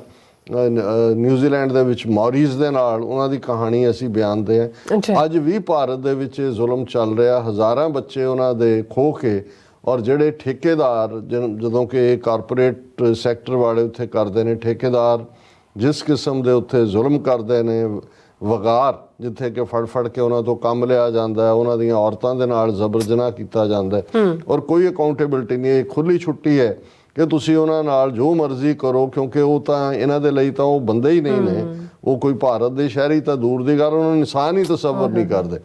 ਨਿਊਜ਼ੀਲੈਂਡ ਦੇ ਵਿੱਚ ਮੌਰੀਸ ਦੇ ਨਾਲ, ਉਹਨਾਂ ਦੀ ਕਹਾਣੀ ਅਸੀਂ ਬਿਆਨਦੇ ਹਾਂ। ਅੱਜ ਵੀ ਭਾਰਤ ਦੇ ਵਿੱਚ ਇਹ ਜ਼ੁਲਮ ਚੱਲ ਰਿਹਾ। ਹਜ਼ਾਰਾਂ ਬੱਚੇ ਉਹਨਾਂ ਦੇ ਖੋਹ ਕੇ, ਔਰ ਜਿਹੜੇ ਠੇਕੇਦਾਰ ਜਦੋਂ ਕਿ ਕਾਰਪੋਰੇਟ ਸੈਕਟਰ ਵਾਲੇ ਉੱਥੇ ਕਰਦੇ ਨੇ, ਠੇਕੇਦਾਰ ਜਿਸ ਕਿਸਮ ਦੇ ਉੱਥੇ ਜ਼ੁਲਮ ਕਰਦੇ ਨੇ, ਵਗਾਰ ਜਿੱਥੇ ਕਿ ਫੜ ਕੇ ਉਹਨਾਂ ਤੋਂ ਕੰਮ ਲਿਆ ਜਾਂਦਾ ਹੈ, ਉਹਨਾਂ ਦੀਆਂ ਔਰਤਾਂ ਦੇ ਨਾਲ ਜ਼ਬਰ ਜਨਾਹ ਕੀਤਾ ਜਾਂਦਾ ਹੈ ਔਰ ਕੋਈ ਅਕਾਊਂਟੇਬਿਲਟੀ ਨਹੀਂ। ਇਹ ਖੁੱਲੀ ਛੁੱਟੀ ਹੈ ਕਿ ਤੁਸੀਂ ਉਹਨਾਂ ਨਾਲ ਜੋ ਮਰਜ਼ੀ ਕਰੋ, ਕਿਉਂਕਿ ਉਹ ਤਾਂ ਇਹਨਾਂ ਦੇ ਲਈ ਤਾਂ ਉਹ ਬੰਦੇ ਹੀ ਨਹੀਂ ਨੇ, ਉਹ ਕੋਈ ਭਾਰਤ ਦੇ ਸ਼ਹਿਰੀ ਤਾਂ ਦੂਰ ਦੀ ਗੱਲ, ਉਹਨਾਂ ਨੂੰ ਇਨਸਾਨ ਹੀ ਤਸੱਵਰ ਨਹੀਂ ਕਰਦੇ।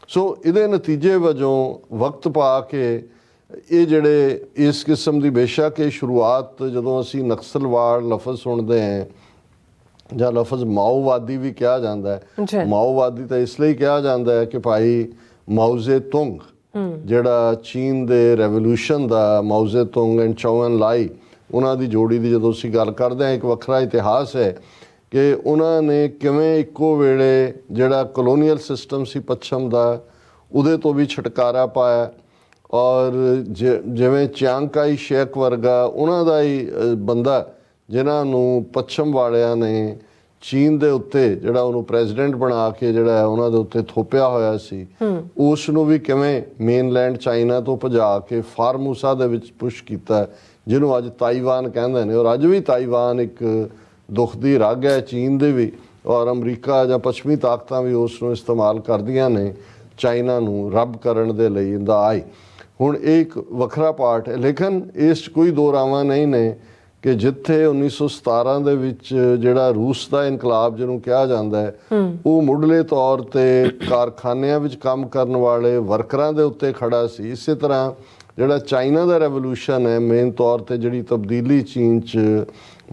ਸੋ ਇਹਦੇ ਨਤੀਜੇ ਵਜੋਂ ਵਕਤ ਪਾ ਕੇ ਇਹ ਜਿਹੜੇ ਇਸ ਕਿਸਮ ਦੀ ਬੇਸ਼ੱਕ ਇਹ ਸ਼ੁਰੂਆਤ ਜਦੋਂ ਅਸੀਂ ਨਕਸਲਵਾੜ ਲਫ਼ਜ਼ ਸੁਣਦੇ ਹਾਂ ਜਾਂ ਲਫ਼ਜ਼ ਮਾਓਵਾਦੀ ਵੀ ਕਿਹਾ ਜਾਂਦਾ ਹੈ। ਮਾਓਵਾਦੀ ਤਾਂ ਇਸ ਲਈ ਕਿਹਾ ਜਾਂਦਾ ਹੈ ਕਿ ਭਾਈ ਮਾਓ ਜ਼ੇ ਤੁੰਗ ਜਿਹੜਾ ਚੀਨ ਦੇ ਰੈਵੋਲੂਸ਼ਨ ਦਾ ਮਾਓ ਜ਼ੇ ਤੁੰਗ ਐਂਡ ਚੌ ਐਨ ਲਾਈ ਉਹਨਾਂ ਦੀ ਜੋੜੀ ਦੀ ਜਦੋਂ ਅਸੀਂ ਗੱਲ ਕਰਦੇ ਹਾਂ, ਇੱਕ ਵੱਖਰਾ ਇਤਿਹਾਸ ਹੈ ਕਿ ਉਹਨਾਂ ਨੇ ਕਿਵੇਂ ਇੱਕੋ ਵੇਲੇ ਜਿਹੜਾ ਕਲੋਨੀਅਲ ਸਿਸਟਮ ਸੀ ਪੱਛਮ ਦਾ ਉਹਦੇ ਤੋਂ ਵੀ ਛੁਟਕਾਰਾ ਪਾਇਆ ਔਰ ਜਿਵੇਂ ਚਿਆਂਗ ਕਾਈ ਸ਼ੇਕ ਵਰਗਾ ਉਹਨਾਂ ਦਾ ਹੀ ਬੰਦਾ ਜਿਨ੍ਹਾਂ ਨੂੰ ਪੱਛਮ ਵਾਲਿਆਂ ਨੇ ਚੀਨ ਦੇ ਉੱਤੇ ਜਿਹੜਾ ਉਹਨੂੰ ਪ੍ਰੈਜ਼ੀਡੈਂਟ ਬਣਾ ਕੇ ਜਿਹੜਾ ਉਹਨਾਂ ਦੇ ਉੱਤੇ ਥੋਪਿਆ ਹੋਇਆ ਸੀ, ਉਸ ਨੂੰ ਵੀ ਕਿਵੇਂ ਮੇਨਲੈਂਡ ਚਾਈਨਾ ਤੋਂ ਭਜਾ ਕੇ ਫਾਰਮੂਸਾ ਦੇ ਵਿੱਚ ਪੁਸ਼ ਕੀਤਾ, ਜਿਹਨੂੰ ਅੱਜ ਤਾਈਵਾਨ ਕਹਿੰਦੇ ਨੇ। ਔਰ ਅੱਜ ਵੀ ਤਾਈਵਾਨ ਇੱਕ ਦੁੱਖ ਦੀ ਰਗ ਹੈ ਚੀਨ ਦੇ ਵੀ, ਔਰ ਅਮਰੀਕਾ ਜਾਂ ਪੱਛਮੀ ਤਾਕਤਾਂ ਵੀ ਉਸ ਨੂੰ ਇਸਤੇਮਾਲ ਕਰਦੀਆਂ ਨੇ ਚਾਈਨਾ ਨੂੰ ਰੱਬ ਕਰਨ ਦੇ ਲਈ ਇੰਦਾ ਆਈ। ਹੁਣ ਇਹ ਇੱਕ ਵੱਖਰਾ ਪਾਰਟ ਹੈ, ਲੇਕਿਨ ਇਸ 'ਚ ਕੋਈ ਦੋ ਰਾਵਾਂ ਨਹੀਂ ਨੇ ਕਿ ਜਿੱਥੇ 1917 ਦੇ ਵਿੱਚ ਜਿਹੜਾ ਰੂਸ ਦਾ ਇਨਕਲਾਬ ਜਿਹਨੂੰ ਕਿਹਾ ਜਾਂਦਾ ਹੈ, ਉਹ ਮੁੱਢਲੇ ਤੌਰ ਤੇ ਕਾਰਖਾਨਿਆਂ ਵਿੱਚ ਕੰਮ ਕਰਨ ਵਾਲੇ ਵਰਕਰਾਂ ਦੇ ਉੱਤੇ ਖੜਾ ਸੀ। ਇਸੇ ਤਰ੍ਹਾਂ ਜਿਹੜਾ ਚਾਈਨਾ ਦਾ ਰੈਵੋਲੂਸ਼ਨ ਹੈ, ਮੇਨ ਤੌਰ ਤੇ ਜਿਹੜੀ ਤਬਦੀਲੀ ਚੀਨ 'ਚ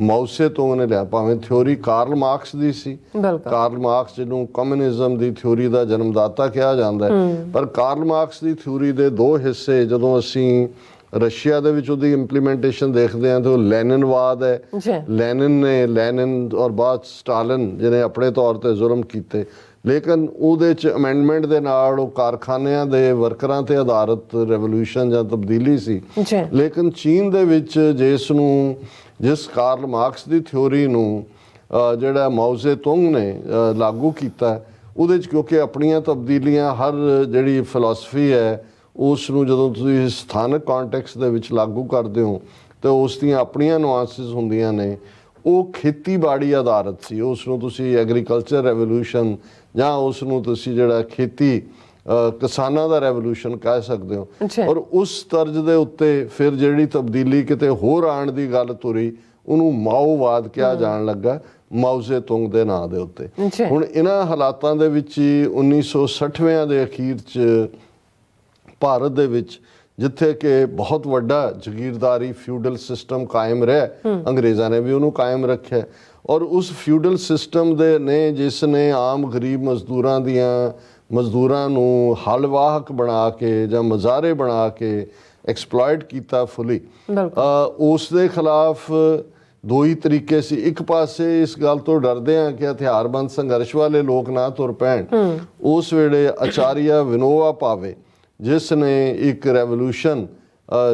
ਮਾਓ ਸੇ ਤੁੰਗ ਨੇ ਲਿਆ, ਭਾਵੇਂ ਥਿਉਰੀ ਕਾਰਲ ਮਾਰਕਸ ਦੀ ਸੀ। ਕਾਰਲ ਮਾਰਕਸ ਜਿਹਨੂੰ ਕਮਿਊਨਿਜ਼ਮ ਦੀ ਥਿਉਰੀ ਦਾ ਜਨਮਦਾਤਾ ਕਿਹਾ ਜਾਂਦਾ ਹੈ, ਪਰ ਕਾਰਲ ਮਾਰਕਸ ਦੀ ਥਿਉਰੀ ਦੇ ਦੋ ਹਿੱਸੇ ਜਦੋਂ ਅਸੀਂ ਰਸ਼ੀਆ ਦੇ ਵਿੱਚ ਉਹਦੀ ਇੰਪਲੀਮੈਂਟੇਸ਼ਨ ਦੇਖਦੇ ਹਾਂ ਤਾਂ ਉਹ ਲੈਨਿਨਵਾਦ ਹੈ। ਲੈਨਿਨ ਔਰ ਬਾਅਦ ਸਟਾਲਿਨ ਜਿਹਨੇ ਆਪਣੇ ਤੌਰ ਤੇ ਜ਼ੁਲਮ ਕੀਤੇ, ਲੇਕਿਨ ਉਹਦੇ 'ਚ ਅਮੈਂਡਮੈਂਟ ਦੇ ਨਾਲ ਉਹ ਕਾਰਖਾਨਿਆਂ ਦੇ ਵਰਕਰਾਂ ਤੇ ਆਧਾਰਿਤ ਰੈਵੋਲੂਸ਼ਨ ਜਾਂ ਤਬਦੀਲੀ ਸੀ। ਲੇਕਿਨ ਚੀਨ ਦੇ ਵਿੱਚ ਜਿਸ ਕਾਰਲ ਮਾਰਕਸ ਦੀ ਥਿਉਰੀ ਨੂੰ ਜਿਹੜਾ ਮਾਓ ਜ਼ੇ ਤੁੰਗ ਨੇ ਲਾਗੂ ਕੀਤਾ, ਉਹਦੇ 'ਚ ਕਿਉਂਕਿ ਆਪਣੀਆਂ ਤਬਦੀਲੀਆਂ ਹਰ ਜਿਹੜੀ ਫਿਲਾਸਫੀ ਹੈ ਉਸ ਨੂੰ ਜਦੋਂ ਤੁਸੀਂ ਸਥਾਨਕ ਕੰਟੈਕਸਟ ਦੇ ਵਿੱਚ ਲਾਗੂ ਕਰਦੇ ਹੋ ਤਾਂ ਉਸ ਦੀਆਂ ਆਪਣੀਆਂ ਨੁਆਂਸਿਸ ਹੁੰਦੀਆਂ ਨੇ। ਉਹ ਖੇਤੀਬਾੜੀ ਆਧਾਰਿਤ ਸੀ, ਉਸ ਨੂੰ ਤੁਸੀਂ ਐਗਰੀਕਲਚਰ ਰੈਵੋਲੂਸ਼ਨ ਜਾਂ ਉਸ ਨੂੰ ਤੁਸੀਂ ਜਿਹੜਾ ਕਿਸਾਨਾਂ ਦਾ ਰੈਵੋਲੂਸ਼ਨ ਕਹਿ ਸਕਦੇ ਹੋ। ਔਰ ਉਸ ਤਰਜ਼ ਦੇ ਉੱਤੇ ਫਿਰ ਜਿਹੜੀ ਤਬਦੀਲੀ ਕਿਤੇ ਹੋਰ ਆਉਣ ਦੀ ਗੱਲ ਤੁਰੀ, ਉਹਨੂੰ ਮਾਓਵਾਦ ਕਿਹਾ ਜਾਣ ਲੱਗਾ, ਮਾਓ ਜ਼ੇ ਤੁੰਗ ਦੇ ਨਾਂ ਦੇ ਉੱਤੇ। ਹੁਣ ਇਹਨਾਂ ਹਾਲਾਤਾਂ ਦੇ ਵਿੱਚ ਹੀ 1960ਵਿਆਂ ਦੇ ਅਖੀਰ 'ਚ ਭਾਰਤ ਦੇ ਵਿੱਚ ਜਿੱਥੇ ਕਿ ਬਹੁਤ ਵੱਡਾ ਜਗੀਰਦਾਰੀ ਫਿਊਡਲ ਸਿਸਟਮ ਕਾਇਮ ਰਿਹਾ, ਅੰਗਰੇਜ਼ਾਂ ਨੇ ਵੀ ਉਹਨੂੰ ਕਾਇਮ ਰੱਖਿਆ ਔਰ ਉਸ ਫਿਊਡਲ ਸਿਸਟਮ ਦੇ ਨੇ ਜਿਸ ਨੇ ਆਮ ਗਰੀਬ ਮਜ਼ਦੂਰਾਂ ਨੂੰ ਹਲਵਾਹਕ ਬਣਾ ਕੇ ਜਾਂ ਮਜ਼ਾਰੇ ਬਣਾ ਕੇ ਐਕਸਪਲੋਇਟ ਕੀਤਾ ਫੁੱਲੀ। ਉਸ ਦੇ ਖਿਲਾਫ ਦੋ ਹੀ ਤਰੀਕੇ ਸੀ। ਇੱਕ ਪਾਸੇ ਇਸ ਗੱਲ ਤੋਂ ਡਰਦੇ ਆ ਕਿ ਹਥਿਆਰਬੰਦ ਸੰਘਰਸ਼ ਵਾਲੇ ਲੋਕ ਨਾ ਤੁਰ ਪੈਣ। ਉਸ ਵੇਲੇ ਆਚਾਰੀਆ ਵਿਨੋਬਾ ਭਾਵੇ ਜਿਸ ਨੇ ਇੱਕ ਰੈਵੋਲੂਸ਼ਨ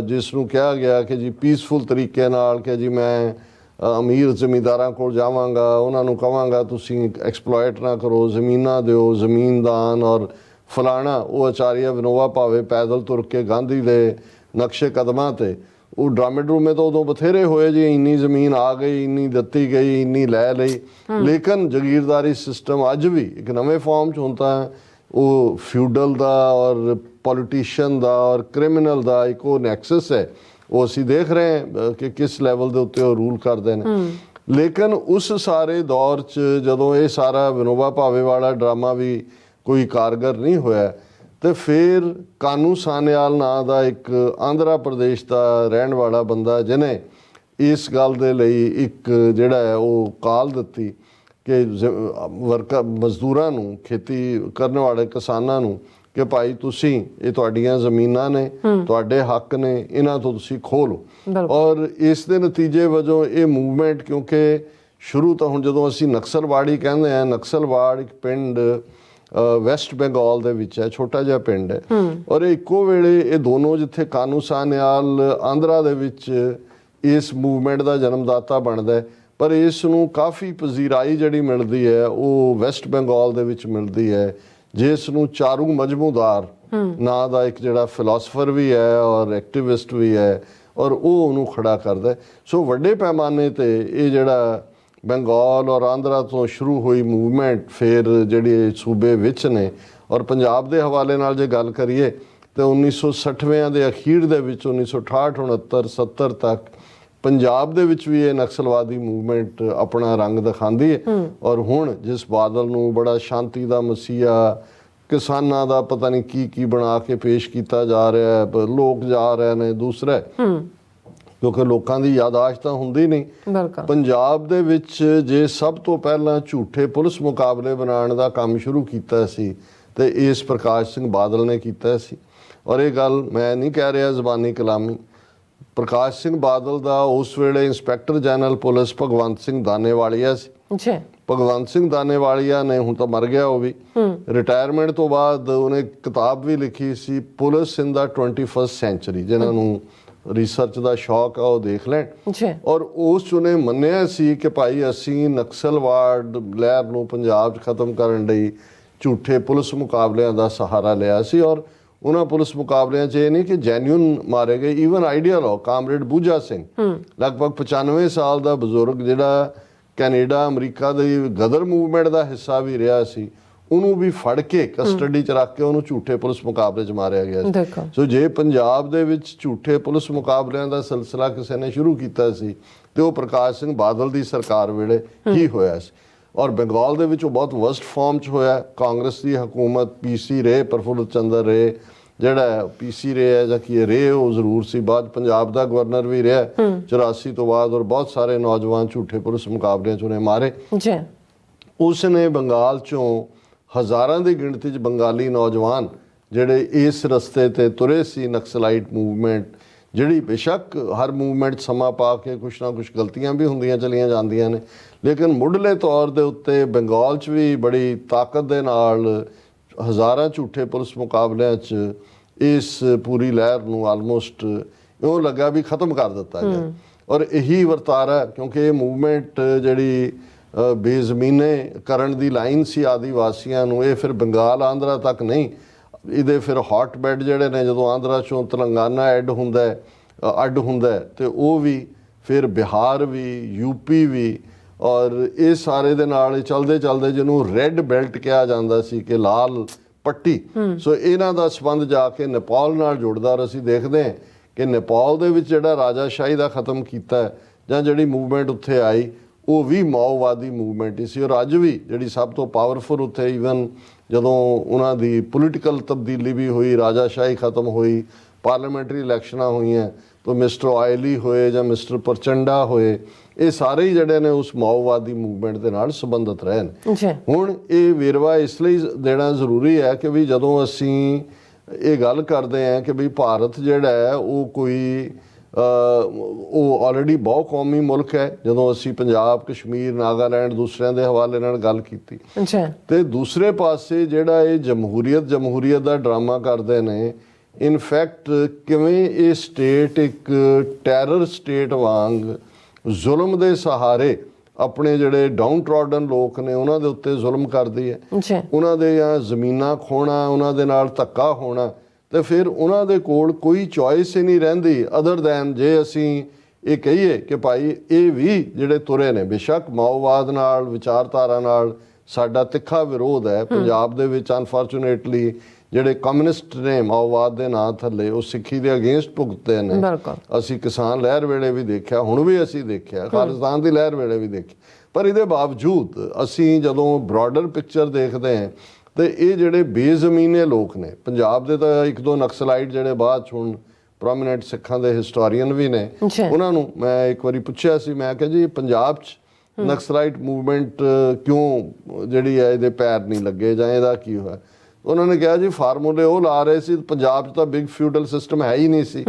ਜਿਸ ਨੂੰ ਕਿਹਾ ਗਿਆ ਕਿ ਜੀ ਪੀਸਫੁਲ ਤਰੀਕੇ ਨਾਲ ਕਿ ਜੀ ਮੈਂ ਅਮੀਰ ਜ਼ਮੀਂਦਾਰਾਂ ਕੋਲ ਜਾਵਾਂਗਾ, ਉਹਨਾਂ ਨੂੰ ਕਹਾਂਗਾ ਤੁਸੀਂ ਐਕਸਪਲੋਇਟ ਨਾ ਕਰੋ, ਜ਼ਮੀਨਾਂ ਦਿਓ, ਜ਼ਮੀਨਦਾਨ ਔਰ ਫਲਾਣਾ। ਉਹ ਆਚਾਰੀਆ ਵਿਨੋਬਾ ਭਾਵੇ ਪੈਦਲ ਤੁਰ ਕੇ ਗਾਂਧੀ ਦੇ ਨਕਸ਼ੇ ਕਦਮਾਂ ਤੇ ਉਹ ਡਰਾਮੇ ਡਰੂਮੇ ਤਾਂ ਉਦੋਂ ਬਥੇਰੇ ਹੋਏ ਜੀ, ਇੰਨੀ ਜ਼ਮੀਨ ਆ ਗਈ, ਇੰਨੀ ਦਿੱਤੀ ਗਈ, ਇੰਨੀ ਲੈ ਲਈ। ਲੇਕਿਨ ਜਗੀਰਦਾਰੀ ਸਿਸਟਮ ਅੱਜ ਵੀ ਇੱਕ ਨਵੇਂ ਫਾਰਮ 'ਚ ਹੁੰਦਾ ਹੈ। ਉਹ ਫਿਊਡਲ ਦਾ ਔਰ ਪੋਲੀਟੀਸ਼ੀਅਨ ਦਾ ਔਰ ਕ੍ਰਿਮੀਨਲ ਦਾ ਇੱਕ ਉਹ ਨੈਕਸਸ ਹੈ। ਉਹ ਅਸੀਂ ਦੇਖ ਰਹੇ ਹਾਂ ਕਿ ਕਿਸ ਲੈਵਲ ਦੇ ਉੱਤੇ ਉਹ ਰੂਲ ਕਰਦੇ ਨੇ। ਲੇਕਿਨ ਉਸ ਸਾਰੇ ਦੌਰ 'ਚ ਜਦੋਂ ਇਹ ਸਾਰਾ ਵਿਨੋਬਾ ਭਾਵੇ ਵਾਲਾ ਡਰਾਮਾ ਵੀ ਕੋਈ ਕਾਰਗਰ ਨਹੀਂ ਹੋਇਆ ਤੇ ਫਿਰ ਕਾਨੂੰ ਸਾਨਿਆਲ ਨਾਂ ਦਾ ਇੱਕ ਆਂਧਰਾ ਪ੍ਰਦੇਸ਼ ਦਾ ਰਹਿਣ ਵਾਲਾ ਬੰਦਾ ਜਿਹਨੇ ਇਸ ਗੱਲ ਦੇ ਲਈ ਇੱਕ ਜਿਹੜਾ ਹੈ ਉਹ ਕਾਲ ਦਿੱਤੀ ਕਿ ਮਜ਼ਦੂਰਾਂ ਨੂੰ, ਖੇਤੀ ਕਰਨ ਵਾਲੇ ਕਿਸਾਨਾਂ ਨੂੰ ਕਿ ਭਾਈ ਤੁਸੀਂ ਇਹ ਤੁਹਾਡੀਆਂ ਜ਼ਮੀਨਾਂ ਨੇ, ਤੁਹਾਡੇ ਹੱਕ ਨੇ, ਇਹਨਾਂ ਤੋਂ ਤੁਸੀਂ ਖੋਹ ਲਓ। ਔਰ ਇਸ ਦੇ ਨਤੀਜੇ ਵਜੋਂ ਇਹ ਮੂਵਮੈਂਟ ਕਿਉਂਕਿ ਸ਼ੁਰੂ ਤੋਂ ਹੁਣ ਜਦੋਂ ਅਸੀਂ ਨਕਸਲਵਾੜੀ ਕਹਿੰਦੇ ਹਾਂ, ਨਕਸਲਵਾੜ ਇੱਕ ਪਿੰਡ ਵੈਸਟ ਬੰਗਾਲ ਦੇ ਵਿੱਚ ਹੈ, ਛੋਟਾ ਜਿਹਾ ਪਿੰਡ ਹੈ ਔਰ ਇੱਕੋ ਵੇਲੇ ਇਹ ਦੋਨੋਂ ਜਿੱਥੇ ਕਾਨੂੰ ਸਾਨਿਆਲ ਆਂਧਰਾ ਦੇ ਵਿੱਚ ਇਸ ਮੂਵਮੈਂਟ ਦਾ ਜਨਮਦਾਤਾ ਬਣਦਾ ਹੈ, ਪਰ ਇਸ ਨੂੰ ਕਾਫੀ ਪਜ਼ੀਰਾਈ ਜਿਹੜੀ ਮਿਲਦੀ ਹੈ ਉਹ ਵੈਸਟ ਬੰਗਾਲ ਦੇ ਵਿੱਚ ਮਿਲਦੀ ਹੈ, ਜਿਸ ਨੂੰ ਚਾਰੂ ਮਜਮੂਦਾਰ ਨਾਂ ਦਾ ਇੱਕ ਜਿਹੜਾ ਫਿਲਾਸਫਰ ਵੀ ਹੈ ਔਰ ਐਕਟਿਵਿਸਟ ਵੀ ਹੈ ਔਰ ਉਹ ਉਹਨੂੰ ਖੜਾ ਕਰਦਾ। ਸੋ ਵੱਡੇ ਪੈਮਾਨੇ ਤੇ ਇਹ ਜਿਹੜਾ ਬੰਗਾਲ ਔਰ ਆਂਧਰਾ ਤੋਂ ਸ਼ੁਰੂ ਹੋਈ ਮੂਵਮੈਂਟ ਫਿਰ ਜਿਹੜੀ ਸੂਬੇ ਵਿੱਚ ਨੇ ਔਰ ਪੰਜਾਬ ਦੇ ਹਵਾਲੇ ਨਾਲ ਜੇ ਗੱਲ ਕਰੀਏ ਤਾਂ 1960ਵਿਆਂ ਦੇ ਅਖੀਰ ਦੇ ਵਿੱਚ 1968, 69, 70 ਤੱਕ ਪੰਜਾਬ ਦੇ ਵਿੱਚ ਵੀ ਇਹ ਨਕਸਲਵਾਦੀ ਮੂਵਮੈਂਟ ਆਪਣਾ ਰੰਗ ਦਿਖਾਉਂਦੀ ਹੈ। ਔਰ ਹੁਣ ਜਿਸ ਬਾਦਲ ਨੂੰ ਬੜਾ ਸ਼ਾਂਤੀ ਦਾ ਮਸੀਹਾ, ਕਿਸਾਨਾਂ ਦਾ ਪਤਾ ਨਹੀਂ ਕੀ ਬਣਾ ਕੇ ਪੇਸ਼ ਕੀਤਾ ਜਾ ਰਿਹਾ ਹੈ, ਲੋਕ ਜਾ ਰਹੇ ਨੇ। ਦੂਸਰਾ ਕਿਉਂਕਿ ਲੋਕਾਂ ਦੀ ਯਾਦਾਸ਼ਤ ਤਾਂ ਹੁੰਦੀ ਨਹੀਂ। ਪੰਜਾਬ ਦੇ ਵਿੱਚ ਜੇ ਸਭ ਤੋਂ ਪਹਿਲਾਂ ਝੂਠੇ ਪੁਲਿਸ ਮੁਕਾਬਲੇ ਬਣਾਉਣ ਦਾ ਕੰਮ ਸ਼ੁਰੂ ਕੀਤਾ ਸੀ ਤੇ ਇਸ ਪ੍ਰਕਾਸ਼ ਸਿੰਘ ਬਾਦਲ ਨੇ ਕੀਤਾ ਸੀ। ਔਰ ਇਹ ਗੱਲ ਮੈਂ ਨਹੀਂ ਕਹਿ ਰਿਹਾ ਜ਼ਬਾਨੀ ਕਲਾਮੀ। ਪ੍ਰਕਾਸ਼ ਸਿੰਘ ਬਾਦਲ ਦਾ ਉਸ ਵੇਲੇ inspector general police Bhagwant Singh Danewalia ਸੀ। ਭਗਵੰਤ ਸਿੰਘ ਦਾਨੇਵਾਲੀਆ ਨੇ, ਹੁਣ ਤਾਂ ਮਰ ਗਿਆ ਉਹ ਵੀ, ਰਿਟਾਇਰਮੈਂਟ ਤੋਂ ਬਾਅਦ ਉਹਨੇ ਕਿਤਾਬ ਵੀ ਲਿਖੀ ਸੀ ਪੁਲਿਸ ਇਨ ਦਾ 21st ਸੈਂਚੁਰੀ। ਜਿਹਨਾਂ ਨੂੰ ਰਿਸਰਚ ਦਾ ਸ਼ੌਕ ਆ ਉਹ ਦੇਖ ਲੈਣ। ਔਰ ਉਸ 'ਚ ਉਹਨੇ ਮੰਨਿਆ ਸੀ ਕਿ ਭਾਈ ਅਸੀਂ ਨਕਸਲਵਾਦ ਲਹਿਰ ਨੂੰ ਪੰਜਾਬ 'ਚ ਖਤਮ ਕਰਨ ਲਈ ਝੂਠੇ ਪੁਲਿਸ ਮੁਕਾਬਲਿਆਂ ਦਾ ਸਹਾਰਾ ਲਿਆ ਸੀ। ਔਰ ਉਹਨਾਂ ਪੁਲਿਸ ਮੁਕਾਬਲਿਆਂ 'ਚ ਇਹ ਨਹੀਂ ਕਿ ਜੈਨੂਅਨ ਮਾਰੇ ਗਏ। ਈਵਨ ਆਈਡੀਅਲ ਹੋ ਕਾਮਰੇਡ ਬੂਝਾ ਸਿੰਘ, ਲਗਭਗ 95 ਸਾਲ ਦਾ ਬਜ਼ੁਰਗ, ਜਿਹੜਾ ਕੈਨੇਡਾ ਅਮਰੀਕਾ ਦੀ ਗਦਰ ਮੂਵਮੈਂਟ ਦਾ ਹਿੱਸਾ ਵੀ ਰਿਹਾ ਸੀ, ਉਹਨੂੰ ਵੀ ਫੜ ਕੇ ਕਸਟਡੀ 'ਚ ਰੱਖ ਕੇ ਉਹਨੂੰ ਝੂਠੇ ਪੁਲਿਸ ਮੁਕਾਬਲੇ 'ਚ ਮਾਰਿਆ ਗਿਆ ਸੀ। ਸੋ ਜੇ ਪੰਜਾਬ ਦੇ ਵਿੱਚ ਝੂਠੇ ਪੁਲਿਸ ਮੁਕਾਬਲਿਆਂ ਦਾ ਸਿਲਸਿਲਾ ਕਿਸੇ ਨੇ ਸ਼ੁਰੂ ਕੀਤਾ ਸੀ ਤੇ ਉਹ ਪ੍ਰਕਾਸ਼ ਸਿੰਘ ਬਾਦਲ ਦੀ ਸਰਕਾਰ ਵੇਲੇ ਹੀ ਹੋਇਆ ਸੀ। ਔਰ ਬੰਗਾਲ ਦੇ ਵਿੱਚ ਉਹ ਬਹੁਤ ਵਰਸਟ ਫਾਰਮ 'ਚ ਹੋਇਆ। ਕਾਂਗਰਸ ਦੀ ਹਕੂਮਤ, ਪੀਸੀ ਰੇ, ਪ੍ਰਫੁੱਲ ਚੰਦਰ ਰੇ, ਜਿਹੜਾ ਪੀਸੀ ਰੇ ਹੈ ਜਾਂ ਕੀ ਰੇ, ਉਹ ਜ਼ਰੂਰ ਸੀ। ਬਾਅਦ ਪੰਜਾਬ ਦਾ ਗਵਰਨਰ ਵੀ ਰਿਹਾ 84 ਤੋਂ ਬਾਅਦ। ਔਰ ਬਹੁਤ ਸਾਰੇ ਨੌਜਵਾਨ ਝੂਠੇ ਪੁਲਿਸ ਮੁਕਾਬਲਿਆਂ 'ਚ ਉਹਨੇ ਮਾਰੇ। ਉਸ ਨੇ ਬੰਗਾਲ 'ਚੋਂ ਹਜ਼ਾਰਾਂ ਦੀ ਗਿਣਤੀ 'ਚ ਬੰਗਾਲੀ ਨੌਜਵਾਨ ਜਿਹੜੇ ਇਸ ਰਸਤੇ ਤੇ ਤੁਰੇ ਸੀ, ਨਕਸਲਾਈਟ ਮੂਵਮੈਂਟ, ਜਿਹੜੀ ਬੇਸ਼ੱਕ ਹਰ ਮੂਵਮੈਂਟ ਸਮਾਂ ਪਾ ਕੇ ਕੁਛ ਨਾ ਕੁਛ ਗਲਤੀਆਂ ਵੀ ਹੁੰਦੀਆਂ ਚਲੀਆਂ ਜਾਂਦੀਆਂ ਨੇ, ਲੇਕਿਨ ਮੁੱਢਲੇ ਤੌਰ ਦੇ ਉੱਤੇ ਬੰਗਾਲ 'ਚ ਵੀ ਬੜੀ ਤਾਕਤ ਦੇ ਨਾਲ ਹਜ਼ਾਰਾਂ ਝੂਠੇ ਪੁਲਿਸ ਮੁਕਾਬਲਿਆਂ 'ਚ ਇਸ ਪੂਰੀ ਲਹਿਰ ਨੂੰ ਆਲਮੋਸਟ ਇਉਂ ਲੱਗਾ ਵੀ ਖਤਮ ਕਰ ਦਿੱਤਾ ਗਿਆ। ਔਰ ਇਹੀ ਵਰਤਾਰਾ, ਕਿਉਂਕਿ ਇਹ ਮੂਵਮੈਂਟ ਜਿਹੜੀ ਬੇਜ਼ਮੀਨੇ ਕਰਨ ਦੀ ਲਾਈਨ ਸੀ ਆਦੀਵਾਸੀਆਂ ਨੂੰ, ਇਹ ਫਿਰ ਬੰਗਾਲ ਆਂਧਰਾ ਤੱਕ ਨਹੀਂ, ਇਹਦੇ ਫਿਰ ਹੌਟ ਬੈਡ ਜਿਹੜੇ ਨੇ, ਜਦੋਂ ਆਂਧਰਾ 'ਚੋਂ ਤੇਲੰਗਾਨਾ ਅੱਡ ਹੁੰਦਾ ਤੇ ਉਹ ਵੀ, ਫਿਰ ਬਿਹਾਰ ਵੀ, ਯੂਪੀ ਵੀ, ਔਰ ਇਹ ਸਾਰੇ ਦੇ ਨਾਲ ਚਲਦੇ ਜਿਹਨੂੰ ਰੈੱਡ ਬੈਲਟ ਕਿਹਾ ਜਾਂਦਾ ਸੀ ਕਿ ਲਾਲ ਪੱਟੀ। ਸੋ ਇਹਨਾਂ ਦਾ ਸੰਬੰਧ ਜਾ ਕੇ ਨੇਪਾਲ ਨਾਲ ਜੁੜਦਾ। ਔਰ ਅਸੀਂ ਦੇਖਦੇ ਹਾਂ ਕਿ ਨੇਪਾਲ ਦੇ ਵਿੱਚ ਜਿਹੜਾ ਰਾਜਾਸ਼ਾਹੀ ਦਾ ਖਤਮ ਕੀਤਾ ਜਾਂ ਜਿਹੜੀ ਮੂਵਮੈਂਟ ਉੱਥੇ ਆਈ, ਉਹ ਵੀ ਮਾਓਵਾਦੀ ਮੂਵਮੈਂਟ ਹੀ ਸੀ। ਔਰ ਅੱਜ ਵੀ ਜਿਹੜੀ ਸਭ ਤੋਂ ਪਾਵਰਫੁਲ ਉੱਥੇ, ਈਵਨ ਜਦੋਂ ਉਹਨਾਂ ਦੀ ਪੋਲੀਟੀਕਲ ਤਬਦੀਲੀ ਵੀ ਹੋਈ, ਰਾਜਾਸ਼ਾਹੀ ਖਤਮ ਹੋਈ, ਪਾਰਲੀਮੈਂਟਰੀ ਇਲੈਕਸ਼ਨਾਂ ਹੋਈਆਂ, ਤਾਂ ਮਿਸਟਰ ਆਇਲੀ ਹੋਏ ਜਾਂ ਮਿਸਟਰ ਪ੍ਰਚੰਡਾ ਹੋਏ, ਇਹ ਸਾਰੇ ਹੀ ਜਿਹੜੇ ਨੇ ਉਸ ਮਾਓਵਾਦੀ ਮੂਵਮੈਂਟ ਦੇ ਨਾਲ ਸੰਬੰਧਿਤ ਰਹੇ ਨੇ। ਹੁਣ ਇਹ ਵੇਰਵਾ ਇਸ ਲਈ ਦੇਣਾ ਜ਼ਰੂਰੀ ਹੈ ਕਿ ਵੀ ਜਦੋਂ ਅਸੀਂ ਇਹ ਗੱਲ ਕਰਦੇ ਹਾਂ ਕਿ ਵੀ ਭਾਰਤ ਜਿਹੜਾ ਹੈ ਉਹ ਕੋਈ ਉਹ ਆਲਰੇਡੀ ਬਹੁ ਕੌਮੀ ਮੁਲਕ ਹੈ, ਜਦੋਂ ਅਸੀਂ ਪੰਜਾਬ, ਕਸ਼ਮੀਰ, ਨਾਗਾਲੈਂਡ ਦੂਸਰਿਆਂ ਦੇ ਹਵਾਲੇ ਨਾਲ ਗੱਲ ਕੀਤੀ, ਤੇ ਦੂਸਰੇ ਪਾਸੇ ਜਿਹੜਾ ਇਹ ਜਮਹੂਰੀਅਤ ਦਾ ਡਰਾਮਾ ਕਰਦੇ ਨੇ। ਇਨਫੈਕਟ ਕਿਵੇਂ ਇਹ ਸਟੇਟ ਇੱਕ ਟੈਰਰ ਸਟੇਟ ਵਾਂਗ ਜ਼ੁਲਮ ਦੇ ਸਹਾਰੇ ਆਪਣੇ ਜਿਹੜੇ ਡਾਊਨ ਟ੍ਰੋਡਨ ਲੋਕ ਨੇ ਉਹਨਾਂ ਦੇ ਉੱਤੇ ਜ਼ੁਲਮ ਕਰਦੀ ਹੈ। ਉਹਨਾਂ ਦੇ ਜਾਂ ਜ਼ਮੀਨਾਂ ਖੋਣਾ, ਉਹਨਾਂ ਦੇ ਨਾਲ ਧੱਕਾ ਹੋਣਾ, ਤੇ ਫਿਰ ਉਹਨਾਂ ਦੇ ਕੋਲ ਕੋਈ ਚੋਇਸ ਹੀ ਨਹੀਂ ਰਹਿੰਦੀ ਅਦਰ ਦੈਨ ਜੇ ਅਸੀਂ ਇਹ ਕਹੀਏ ਕਿ ਭਾਈ ਇਹ ਵੀ ਜਿਹੜੇ ਤੁਰੇ ਨੇ, ਬੇਸ਼ੱਕ ਮਾਓਵਾਦ ਨਾਲ, ਵਿਚਾਰਧਾਰਾ ਨਾਲ ਸਾਡਾ ਤਿੱਖਾ ਵਿਰੋਧ ਹੈ। ਪੰਜਾਬ ਦੇ ਵਿੱਚ ਅਨਫੋਰਚੂਨੇਟਲੀ ਜਿਹੜੇ ਕਮਿਊਨਿਸਟ ਨੇ ਮਾਓਵਾਦ ਦੇ ਨਾਂ ਥੱਲੇ, ਉਹ ਸਿੱਖੀ ਦੇ ਅਗੇਂਸਟ ਭੁਗਤਦੇ ਨੇ। ਅਸੀਂ ਕਿਸਾਨ ਲਹਿਰ ਵੇਲੇ ਵੀ ਦੇਖਿਆ, ਹੁਣ ਵੀ ਅਸੀਂ ਦੇਖਿਆ, ਖਾਲਿਸਤਾਨ ਦੀ ਲਹਿਰ ਵੇਲੇ ਵੀ ਦੇਖਿਆ। ਪਰ ਇਹਦੇ ਬਾਵਜੂਦ ਅਸੀਂ ਜਦੋਂ ਬ੍ਰੌਡਰ ਪਿਕਚਰ ਦੇਖਦੇ ਹਾਂ ਤੇ ਇਹ ਜਿਹੜੇ ਬੇਜ਼ਮੀਨੇ ਲੋਕ ਨੇ ਪੰਜਾਬ ਦੇ, ਤਾਂ ਇੱਕ ਦੋ ਨਕਸਲਾਈਟ ਜਿਹੜੇ ਬਾਅਦ 'ਚ ਹੁਣ ਪ੍ਰੋਮੀਨੈਂਟ ਸਿੱਖਾਂ ਦੇ ਹਿਸਟੋਰੀਅਨ ਵੀ ਨੇ, ਉਹਨਾਂ ਨੂੰ ਮੈਂ ਇੱਕ ਵਾਰੀ ਪੁੱਛਿਆ ਸੀ, ਮੈਂ ਕਿਹਾ ਜੀ ਪੰਜਾਬ 'ਚ ਨਕਸਲਾਈਟ ਮੂਵਮੈਂਟ ਕਿਉਂ ਜਿਹੜੀ ਹੈ ਇਹਦੇ ਪੈਰ ਨਹੀਂ ਲੱਗੇ ਜਾਂ ਇਹਦਾ ਕੀ ਹੋਇਆ? ਉਹਨਾਂ ਨੇ ਕਿਹਾ ਜੀ ਫਾਰਮੂਲੇ ਉਹ ਲਾ ਰਹੇ ਸੀ, ਪੰਜਾਬ 'ਚ ਤਾਂ ਬਿਗ ਫਿਊਡਲ ਸਿਸਟਮ ਹੈ ਹੀ ਨਹੀਂ ਸੀ।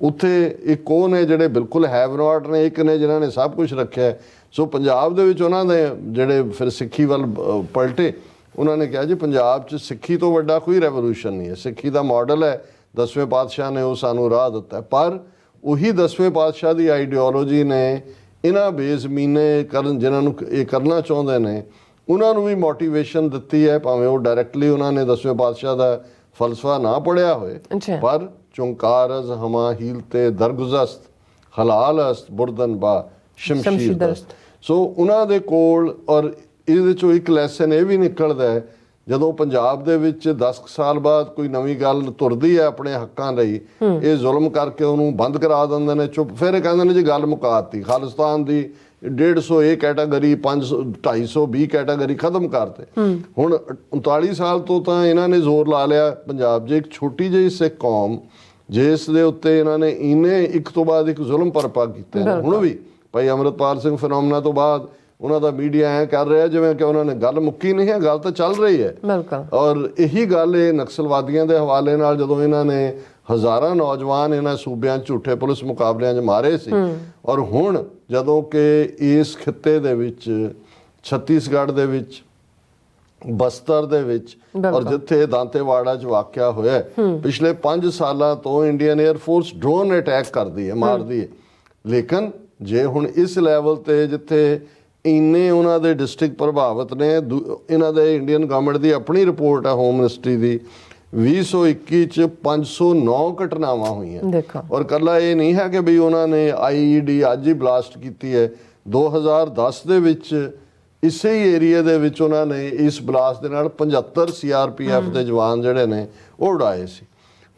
ਉੱਥੇ ਇੱਕ ਉਹ ਨੇ ਜਿਹੜੇ ਬਿਲਕੁਲ ਹੈਵ ਨਾਟ ਨੇ, ਇੱਕ ਨੇ ਜਿਨ੍ਹਾਂ ਨੇ ਸਭ ਕੁਝ ਰੱਖਿਆ। ਸੋ ਪੰਜਾਬ ਦੇ ਵਿੱਚ ਉਹਨਾਂ ਦੇ ਜਿਹੜੇ ਫਿਰ ਸਿੱਖੀ ਵੱਲ ਪਲਟੇ, ਉਹਨਾਂ ਨੇ ਕਿਹਾ ਜੀ ਪੰਜਾਬ 'ਚ ਸਿੱਖੀ ਤੋਂ ਵੱਡਾ ਕੋਈ ਰੈਵੋਲੂਸ਼ਨ ਨਹੀਂ ਹੈ। ਸਿੱਖੀ ਦਾ ਮਾਡਲ ਹੈ, 10ਵੇਂ ਪਾਤਸ਼ਾਹ ਨੇ ਉਹ ਸਾਨੂੰ ਰਾਹ ਦਿੱਤਾ, ਪਰ ਉਹੀ 10ਵੇਂ ਪਾਤਸ਼ਾਹ ਦੀ ਆਈਡੀਓਲੋਜੀ ਨੇ ਇਹਨਾਂ ਬੇਜ਼ਮੀਨੇ ਜਿਨ੍ਹਾਂ ਨੂੰ ਇਹ ਕਰਨਾ ਚਾਹੁੰਦੇ ਨੇ, ਉਹਨਾਂ ਨੂੰ ਵੀ ਮੋਟੀਵੇਸ਼ਨ ਦਿੱਤੀ ਹੈ। ਭਾਵੇਂ ਉਹ ਡਾਇਰੈਕਟਲੀ ਉਹਨਾਂ ਨੇ 10ਵੇਂ ਪਾਤਸ਼ਾਹ ਦਾ ਫਲਸਫਾ ਨਾ ਪੜ੍ਹਿਆ ਹੋਏ, ਪਰ ਚੁੰਕਾਰਜ਼ ਹਮਾ ਹੀਲ ਤੇ ਦਰਗੁਜ਼ਸਤ ਹਲਾਲ ਅਸਤ ਬੁਰਦਨ ਬਾ ਸ਼ਮਸ਼ੀਰ ਦਸਤ। ਸੋ ਉਹਨਾਂ ਦੇ ਕੋਲ, ਔਰ ਇਹਦੇ ਚੋਂ ਇੱਕ ਲੈਸਨ ਇਹ ਵੀ ਨਿਕਲਦਾ ਹੈ, ਜਦੋਂ ਪੰਜਾਬ ਦੇ ਵਿੱਚ 10 ਸਾਲ ਬਾਅਦ ਕੋਈ ਨਵੀਂ ਗੱਲ ਤੁਰਦੀ ਹੈ ਆਪਣੇ ਹੱਕਾਂ ਲਈ, ਇਹ ਜ਼ੁਲਮ ਕਰਕੇ ਉਹਨੂੰ ਬੰਦ ਕਰਾ ਦਿੰਦੇ ਨੇ, ਚੁੱਪ। ਫਿਰ ਇਹ ਕਹਿੰਦੇ ਨੇ ਜੀ ਗੱਲ ਮੁਕਾਤੀ, ਖਾਲਿਸਤਾਨ ਦੀ 150 ਇਹ ਕੈਟਾਗਰੀ, 500 250 ਕੈਟਾਗਰੀ ਖਤਮ ਕਰਤੇ। ਹੁਣ 39 ਸਾਲ ਤੋਂ ਤਾਂ ਇਹਨਾਂ ਨੇ ਜ਼ੋਰ ਲਾ ਲਿਆ ਪੰਜਾਬ 'ਚ ਇੱਕ ਛੋਟੀ ਜਿਹੀ ਸਿੱਖ ਕੌਮ ਜਿਸ ਦੇ ਉੱਤੇ ਇਹਨਾਂ ਨੇ ਇਹਨੇ ਇੱਕ ਤੋਂ ਬਾਅਦ ਇੱਕ ਜ਼ੁਲਮ ਭਰਪਾ ਕੀਤੇ ਨੇ। ਹੁਣ ਵੀ ਭਾਈ ਅੰਮ੍ਰਿਤਪਾਲ ਸਿੰਘ ਫਿਨੋਮਨਾ ਤੋਂ ਬਾਅਦ ਉਹਨਾਂ ਦਾ ਮੀਡੀਆ ਐ ਕਰ ਰਿਹਾ ਜਿਵੇਂ ਕਿ ਉਹਨਾਂ ਨੇ ਗੱਲ ਮੁੱਕੀ ਨਹੀਂ ਹੈ, ਗੱਲ ਤਾਂ ਚੱਲ ਰਹੀ ਹੈ। ਔਰ ਇਹੀ ਗੱਲ ਇਹ ਨਕਸਲਵਾਦੀਆਂ ਦੇ ਹਵਾਲੇ ਨਾਲ ਜਦੋਂ ਇਹਨਾਂ ਨੇ ਹਜ਼ਾਰਾਂ ਨੌਜਵਾਨ ਇਹਨਾਂ ਸੂਬਿਆਂ 'ਚ ਝੂਠੇ ਪੁਲਿਸ ਮੁਕਾਬਲਿਆਂ 'ਚ ਮਾਰੇ ਸੀ, ਔਰ ਹੁਣ ਜਦੋਂ ਕਿ ਇਸ ਖਿੱਤੇ ਦੇ ਵਿੱਚ ਛੱਤੀਸਗੜ੍ਹ ਦੇ ਵਿੱਚ, ਬਸਤਰ ਦੇ ਵਿੱਚ ਔਰ ਜਿੱਥੇ ਦਾਂਤੇਵਾੜਾ 'ਚ ਵਾਕਿਆ ਹੋਇਆ ਪਿਛਲੇ 5 ਸਾਲਾਂ ਤੋਂ Indian air force drone attack ਕਰਦੀ ਹੈ, ਮਾਰਦੀ ਹੈ। ਲੇਕਿਨ ਜੇ ਹੁਣ ਇਸ ਲੈਵਲ ਤੇ ਜਿੱਥੇ ਇੰਨੇ ਉਹਨਾਂ ਦੇ ਡਿਸਟ੍ਰਿਕਟ ਪ੍ਰਭਾਵਿਤ ਨੇ, ਇਹਨਾਂ ਦੇ ਇੰਡੀਅਨ ਗਵਰਨਮੈਂਟ ਦੀ ਆਪਣੀ ਰਿਪੋਰਟ ਹੈ ਹੋਮ ਮਿਨਿਸਟਰੀ ਦੀ, 2021 ਚ 509 ਘਟਨਾਵਾਂ ਹੋਈਆਂ। ਔਰ ਕੱਲਾ ਇਹ ਨਹੀਂ ਹੈ ਕਿ ਵੀ ਉਹਨਾਂ ਨੇ IED ਅੱਜ ਹੀ ਬਲਾਸਟ ਕੀਤੀ ਹੈ। 2010 ਦੇ ਵਿੱਚ ਇਸੇ ਹੀ ਏਰੀਆ ਦੇ ਵਿੱਚ ਉਹਨਾਂ ਨੇ ਇਸ ਬਲਾਸਟ ਦੇ ਨਾਲ 75 CRPF ਦੇ ਜਵਾਨ ਜਿਹੜੇ ਨੇ ਉਹ ਉਡਾਏ ਸੀ।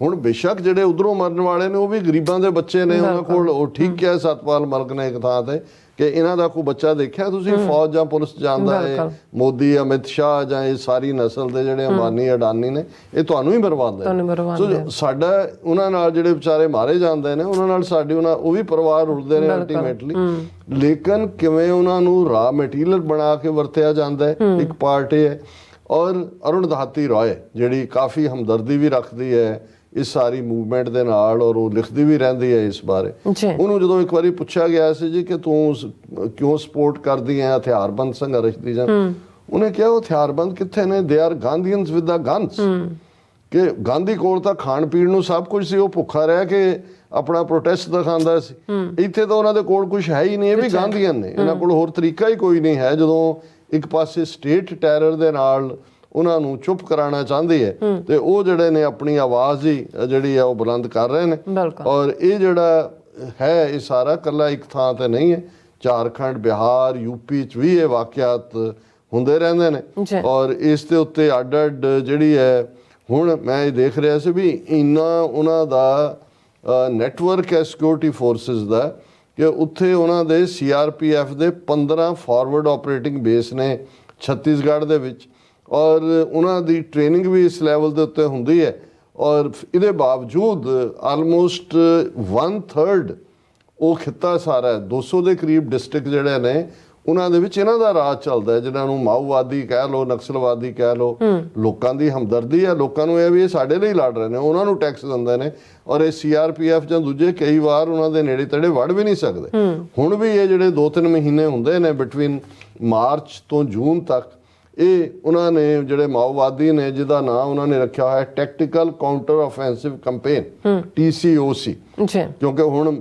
ਹੁਣ ਬੇਸ਼ੱਕ ਜਿਹੜੇ ਉਧਰੋਂ ਮਰਨ ਵਾਲੇ ਨੇ ਉਹ ਵੀ ਗਰੀਬਾਂ ਦੇ ਬੱਚੇ ਨੇ, ਉਹਨਾਂ ਕੋਲ ਉਹ ਠੀਕ ਕਿਹਾ ਸਤਪਾਲ ਮਲਕ ਨੇ ਇੱਕ ਥਾਂ ਤੇ ਕਿ ਇਹਨਾਂ ਦਾ ਕੋਈ ਬੱਚਾ ਦੇਖਿਆ ਤੁਸੀਂ ਫੌਜ ਜਾਂ ਪੁਲਿਸ ਜਾਂਦਾ ਹੈ, ਮੋਦੀ, ਅਮਿਤ ਸ਼ਾਹ ਜਾਂ ਇਹ ਸਾਰੀ ਨਸਲ ਦੇ ਜਿਹੜੇ ਅੰਬਾਨੀ ਅਡਾਨੀ ਨੇ ਇਹ ਤੁਹਾਨੂੰ ਹੀ ਮਰਵਾਉਂਦੇ। ਸੋ ਸਾਡਾ ਉਹਨਾਂ ਨਾਲ ਜਿਹੜੇ ਵਿਚਾਰੇ ਮਾਰੇ ਜਾਂਦੇ ਨੇ ਉਹਨਾਂ ਨਾਲ ਸਾਡੇ ਉਹ ਵੀ ਪਰਿਵਾਰ ਉੜਦੇ ਨੇ ਅਲਟੀਮੇਟਲੀ। ਲੇਕਿਨ ਕਿਵੇਂ ਉਹਨਾਂ ਨੂੰ ਰਾ ਮਟੀਰੀਅਲ ਬਣਾ ਕੇ ਵਰਤਿਆ ਜਾਂਦਾ ਹੈ, ਇੱਕ ਪਾਰਟ ਇਹ ਹੈ। ਔਰ ਅਰੁਣ ਦਹਾਤੀ ਰਾਏ ਜਿਹੜੀ ਕਾਫੀ ਹਮਦਰਦੀ ਵੀ ਰੱਖਦੀ ਹੈ ਇਸ ਸਾਰੀ ਮੂਵਮੈਂਟ ਦੇ ਨਾਲ, ਔਰ ਉਹ ਲਿਖਦੀ ਵੀ ਰਹਿੰਦੀ ਹੈ ਇਸ ਬਾਰੇ। ਉਹਨੂੰ ਜਦੋਂ ਇੱਕ ਵਾਰੀ ਪੁੱਛਿਆ ਗਿਆ ਸੀ ਜੀ ਕਿ ਤੂੰ ਕਿਉਂ ਸਪੋਰਟ ਕਰਦੀ ਹੈ ਹਥਿਆਰਬੰਦ ਸੰਘਰਸ਼ ਦੀ, ਜਾਂ ਉਹਨੇ ਕਿਹਾ ਉਹ ਹਥਿਆਰਬੰਦ ਕਿੱਥੇ ਨੇ, they are Gandhians with the guns. ਕਿ ਗਾਂਧੀ ਕੋਲ ਤਾਂ ਖਾਣ ਪੀਣ ਨੂੰ ਸਭ ਕੁਝ ਸੀ, ਉਹ ਭੁੱਖਾ ਰਹਿ ਕੇ ਆਪਣਾ ਪ੍ਰੋਟੈਸਟ ਦਿਖਾਉਂਦਾ ਸੀ। ਇੱਥੇ ਤਾਂ ਉਹਨਾਂ ਦੇ ਕੋਲ ਕੁਝ ਹੈ ਹੀ ਨਹੀਂ, ਇਹ ਵੀ ਗਾਂਧੀਅਨ ਨੇ, ਇਹਨਾਂ ਕੋਲ ਹੋਰ ਤਰੀਕਾ ਹੀ ਕੋਈ ਨਹੀਂ ਹੈ। ਜਦੋਂ ਇੱਕ ਪਾਸੇ ਸਟੇਟ ਟੈਰਰ ਦੇ ਨਾਲ ਉਹਨਾਂ ਨੂੰ ਚੁੱਪ ਕਰਾਉਣਾ ਚਾਹੁੰਦੀ ਹੈ ਤੇ ਉਹ ਜਿਹੜੇ ਨੇ ਆਪਣੀ ਆਵਾਜ਼ ਹੀ ਜਿਹੜੀ ਹੈ ਉਹ ਬੁਲੰਦ ਕਰ ਰਹੇ ਨੇ। ਔਰ ਇਹ ਜਿਹੜਾ ਹੈ ਇਹ ਸਾਰਾ ਇਕੱਲਾ ਇੱਕ ਥਾਂ ਤੇ ਨਹੀਂ ਹੈ, ਝਾਰਖੰਡ, ਬਿਹਾਰ, UP 'ਚ ਵੀ ਇਹ ਵਾਕਿਆਤ ਹੁੰਦੇ ਰਹਿੰਦੇ ਨੇ। ਔਰ ਇਸ ਦੇ ਉੱਤੇ ਅੱਡ ਅੱਡ ਜਿਹੜੀ ਹੈ, ਹੁਣ ਮੈਂ ਇਹ ਦੇਖ ਰਿਹਾ ਸੀ ਵੀ ਇੰਨਾ ਉਹਨਾਂ ਦਾ ਨੈਟਵਰਕ ਹੈ ਸਿਕਿਉਰਿਟੀ ਫੋਰਸਿਸ ਦਾ ਕਿ ਉੱਥੇ ਉਹਨਾਂ ਦੇ CRPF ਦੇ 15 ਫਾਰਵਰਡ ਆਪਰੇਟਿੰਗ ਬੇਸ ਨੇ ਛੱਤੀਸਗੜ੍ਹ ਦੇ ਵਿੱਚ, ਔਰ ਉਹਨਾਂ ਦੀ ਟ੍ਰੇਨਿੰਗ ਵੀ ਇਸ ਲੈਵਲ ਦੇ ਉੱਤੇ ਹੁੰਦੀ ਹੈ। ਔਰ ਇਹਦੇ ਬਾਵਜੂਦ ਆਲਮੋਸਟ 1/3 ਉਹ ਖਿੱਤਾ ਸਾਰਾ 200 ਦੇ ਕਰੀਬ ਡਿਸਟ੍ਰਿਕਟ ਜਿਹੜੇ ਨੇ ਉਹਨਾਂ ਦੇ ਵਿੱਚ ਇਹਨਾਂ ਦਾ ਰਾਜ ਚੱਲਦਾ ਹੈ, ਜਿਹਨਾਂ ਨੂੰ ਮਾਓਵਾਦੀ ਕਹਿ ਲਓ, ਨਕਸਲਵਾਦੀ ਕਹਿ ਲਓ। ਲੋਕਾਂ ਦੀ ਹਮਦਰਦੀ ਹੈ, ਲੋਕਾਂ ਨੂੰ ਇਹ ਵੀ ਇਹ ਸਾਡੇ ਲਈ ਲੜ ਰਹੇ ਨੇ, ਉਹਨਾਂ ਨੂੰ ਟੈਕਸ ਦਿੰਦੇ ਨੇ, ਔਰ ਇਹ CRPF ਜਾਂ ਦੂਜੇ ਕਈ ਵਾਰ ਉਹਨਾਂ ਦੇ ਨੇੜੇ ਤੇੜੇ ਵੜ ਵੀ ਨਹੀਂ ਸਕਦੇ। ਹੁਣ ਵੀ ਇਹ ਜਿਹੜੇ 2-3 ਮਹੀਨੇ ਹੁੰਦੇ ਨੇ ਬਿਟਵੀਨ ਮਾਰਚ ਤੋਂ ਜੂਨ ਤੱਕ, ਇਹ ਉਹਨਾਂ ਨੇ ਜਿਹੜੇ ਮਾਓਵਾਦੀ ਨੇ ਜਿਹਦਾ ਨਾਂ ਉਹਨਾਂ ਨੇ ਰੱਖਿਆ ਹੋਇਆ tactical counter offensive campaign TCOC, ਕਿਉਂਕਿ ਹੁਣ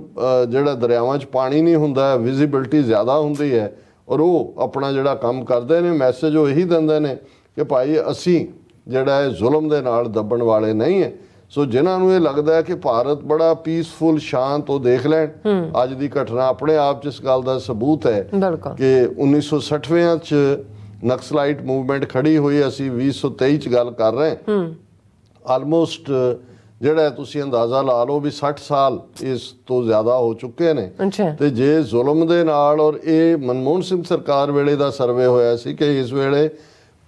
ਜਿਹੜਾ ਦਰਿਆਵਾਂ 'ਚ ਪਾਣੀ ਨਹੀਂ ਹੁੰਦਾ, ਵਿਜ਼ਿਬਿਲਿਟੀ ਜ਼ਿਆਦਾ ਹੁੰਦੀ ਹੈ, ਔਰ ਉਹ ਆਪਣਾ ਜਿਹੜਾ ਕੰਮ ਕਰਦੇ ਨੇ ਮੈਸੇਜ ਉਹ ਇਹੀ ਦਿੰਦੇ ਨੇ ਕਿ ਭਾਈ ਅਸੀਂ ਜਿਹੜਾ ਹੈ ਜ਼ੁਲਮ ਦੇ ਨਾਲ ਦੱਬਣ ਵਾਲੇ ਨਹੀਂ ਹੈ। ਸੋ ਜਿਨ੍ਹਾਂ ਨੂੰ ਇਹ ਲੱਗਦਾ ਹੈ ਕਿ ਭਾਰਤ ਬੜਾ ਪੀਸਫੁਲ ਸ਼ਾਂਤ, ਉਹ ਦੇਖ ਲੈਣ ਅੱਜ ਦੀ ਘਟਨਾ ਆਪਣੇ ਆਪ 'ਚ ਇਸ ਗੱਲ ਦਾ ਸਬੂਤ ਹੈ ਕਿ 1960ਵਿਆਂ 'ਚ ਨਕਸਲਾਈਟ ਮੂਵਮੈਂਟ ਖੜੀ ਹੋਈ, ਅਸੀਂ 2023 ਚ ਗੱਲ ਕਰ ਰਹੇ ਹਾਂ। ਆਲਮੋਸਟ ਜਿਹੜਾ ਤੁਸੀਂ ਅੰਦਾਜ਼ਾ ਲਾ ਲਓ ਵੀ 60 ਸਾਲ ਇਸ ਤੋਂ ਜ਼ਿਆਦਾ ਹੋ ਚੁੱਕੇ ਨੇ। ਤੇ ਜੇ ਜ਼ੁਲਮ ਦੇ ਨਾਲ, ਔਰ ਇਹ ਮਨਮੋਹਨ ਸਿੰਘ ਸਰਕਾਰ ਵੇਲੇ ਦਾ ਸਰਵੇ ਹੋਇਆ ਸੀ ਕਿ ਇਸ ਵੇਲੇ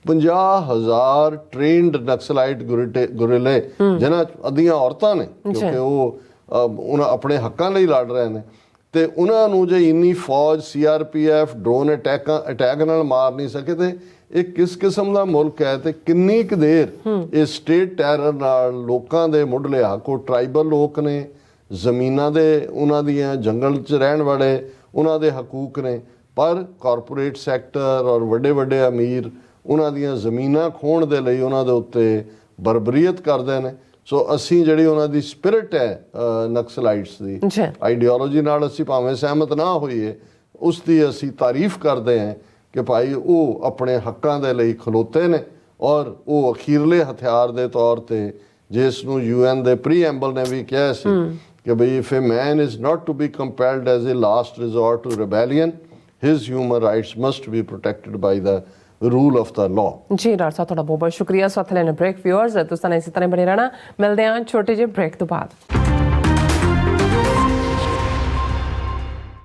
50,000 ਟ੍ਰੇਨਡ ਨਕਸਲਾਈਟ ਗੁਰਿਲੇ, ਜਿਹਨਾਂ ਅੱਧੀਆਂ ਔਰਤਾਂ ਨੇ ਕਿਉਂਕਿ ਉਹ ਉਹਨਾਂ ਆਪਣੇ ਹੱਕਾਂ ਲਈ ਲੜ ਰਹੇ ਨੇ, ਤੇ ਉਹਨਾਂ ਨੂੰ ਜੇ ਇੰਨੀ ਫੌਜ CRPF ਡਰੋਨ ਅਟੈਕ ਨਾਲ ਮਾਰ ਨਹੀਂ ਸਕੇ ਤੇ ਇਹ ਕਿਸ ਕਿਸਮ ਦਾ ਮੁਲਕ ਹੈ ਤੇ ਕਿੰਨੀ ਕੁ ਦੇਰ ਇਹ ਸਟੇਟ ਟੈਰਰ ਨਾਲ ਲੋਕਾਂ ਦੇ ਮੁੱਢਲੇ ਹੱਕ, ਉਹ ਟਰਾਈਬਲ ਲੋਕ ਨੇ, ਜ਼ਮੀਨਾਂ ਦੇ ਉਹਨਾਂ ਦੀਆਂ ਜੰਗਲ 'ਚ ਰਹਿਣ ਵਾਲੇ ਉਹਨਾਂ ਦੇ ਹਕੂਕ ਨੇ, ਪਰ ਕਾਰਪੋਰੇਟ ਸੈਕਟਰ ਔਰ ਵੱਡੇ ਵੱਡੇ ਅਮੀਰ ਉਹਨਾਂ ਦੀਆਂ ਜ਼ਮੀਨਾਂ ਖੋਹਣ ਦੇ ਲਈ ਉਹਨਾਂ ਦੇ ਉੱਤੇ ਬਰਬਰੀਅਤ ਕਰਦੇ ਨੇ। ਸੋ ਅਸੀਂ ਜਿਹੜੀ ਉਹਨਾਂ ਦੀ ਸਪਿਰਿਟ ਹੈ ਨਕਸਲਾਈਟਸ ਦੀ ਆਈਡੀਓਲੋਜੀ ਨਾਲ ਅਸੀਂ ਭਾਵੇਂ ਸਹਿਮਤ ਨਾ ਹੋਈਏ, ਉਸ ਦੀ ਅਸੀਂ ਤਾਰੀਫ ਕਰਦੇ ਹਾਂ ਕਿ ਭਾਈ ਉਹ ਆਪਣੇ ਹੱਕਾਂ ਦੇ ਲਈ ਖਲੋਤੇ ਨੇ, ਔਰ ਉਹ ਅਖੀਰਲੇ ਹਥਿਆਰ ਦੇ ਤੌਰ ਤੇ ਜਿਸ ਨੂੰ UN ਦੇ ਪ੍ਰੀਐਂਬਲ ਨੇ ਵੀ ਕਿਹਾ ਸੀ ਕਿ ਬਈ if a man is not to be compelled as a last resort to rebellion, his human rights must be protected by the rule of the law. ਜੀ ਡਾਕਟਰ ਸਾਹਿਬ, ਤੁਹਾਡਾ ਬਹੁਤ ਬਹੁਤ ਸ਼ੁਕਰੀਆ। ਸੋ ਹੱਥ ਲੈਣੇ ਬ੍ਰੇਕ, ਵਿਊਅਰਸ ਤੁਸੀਂ ਇਸੇ ਤਰ੍ਹਾਂ ਬਣੇ ਰਹਿਣਾ, ਮਿਲਦੇ ਹਾਂ ਛੋਟੇ ਜਿਹੇ ਬ੍ਰੇਕ ਤੋਂ ਬਾਅਦ।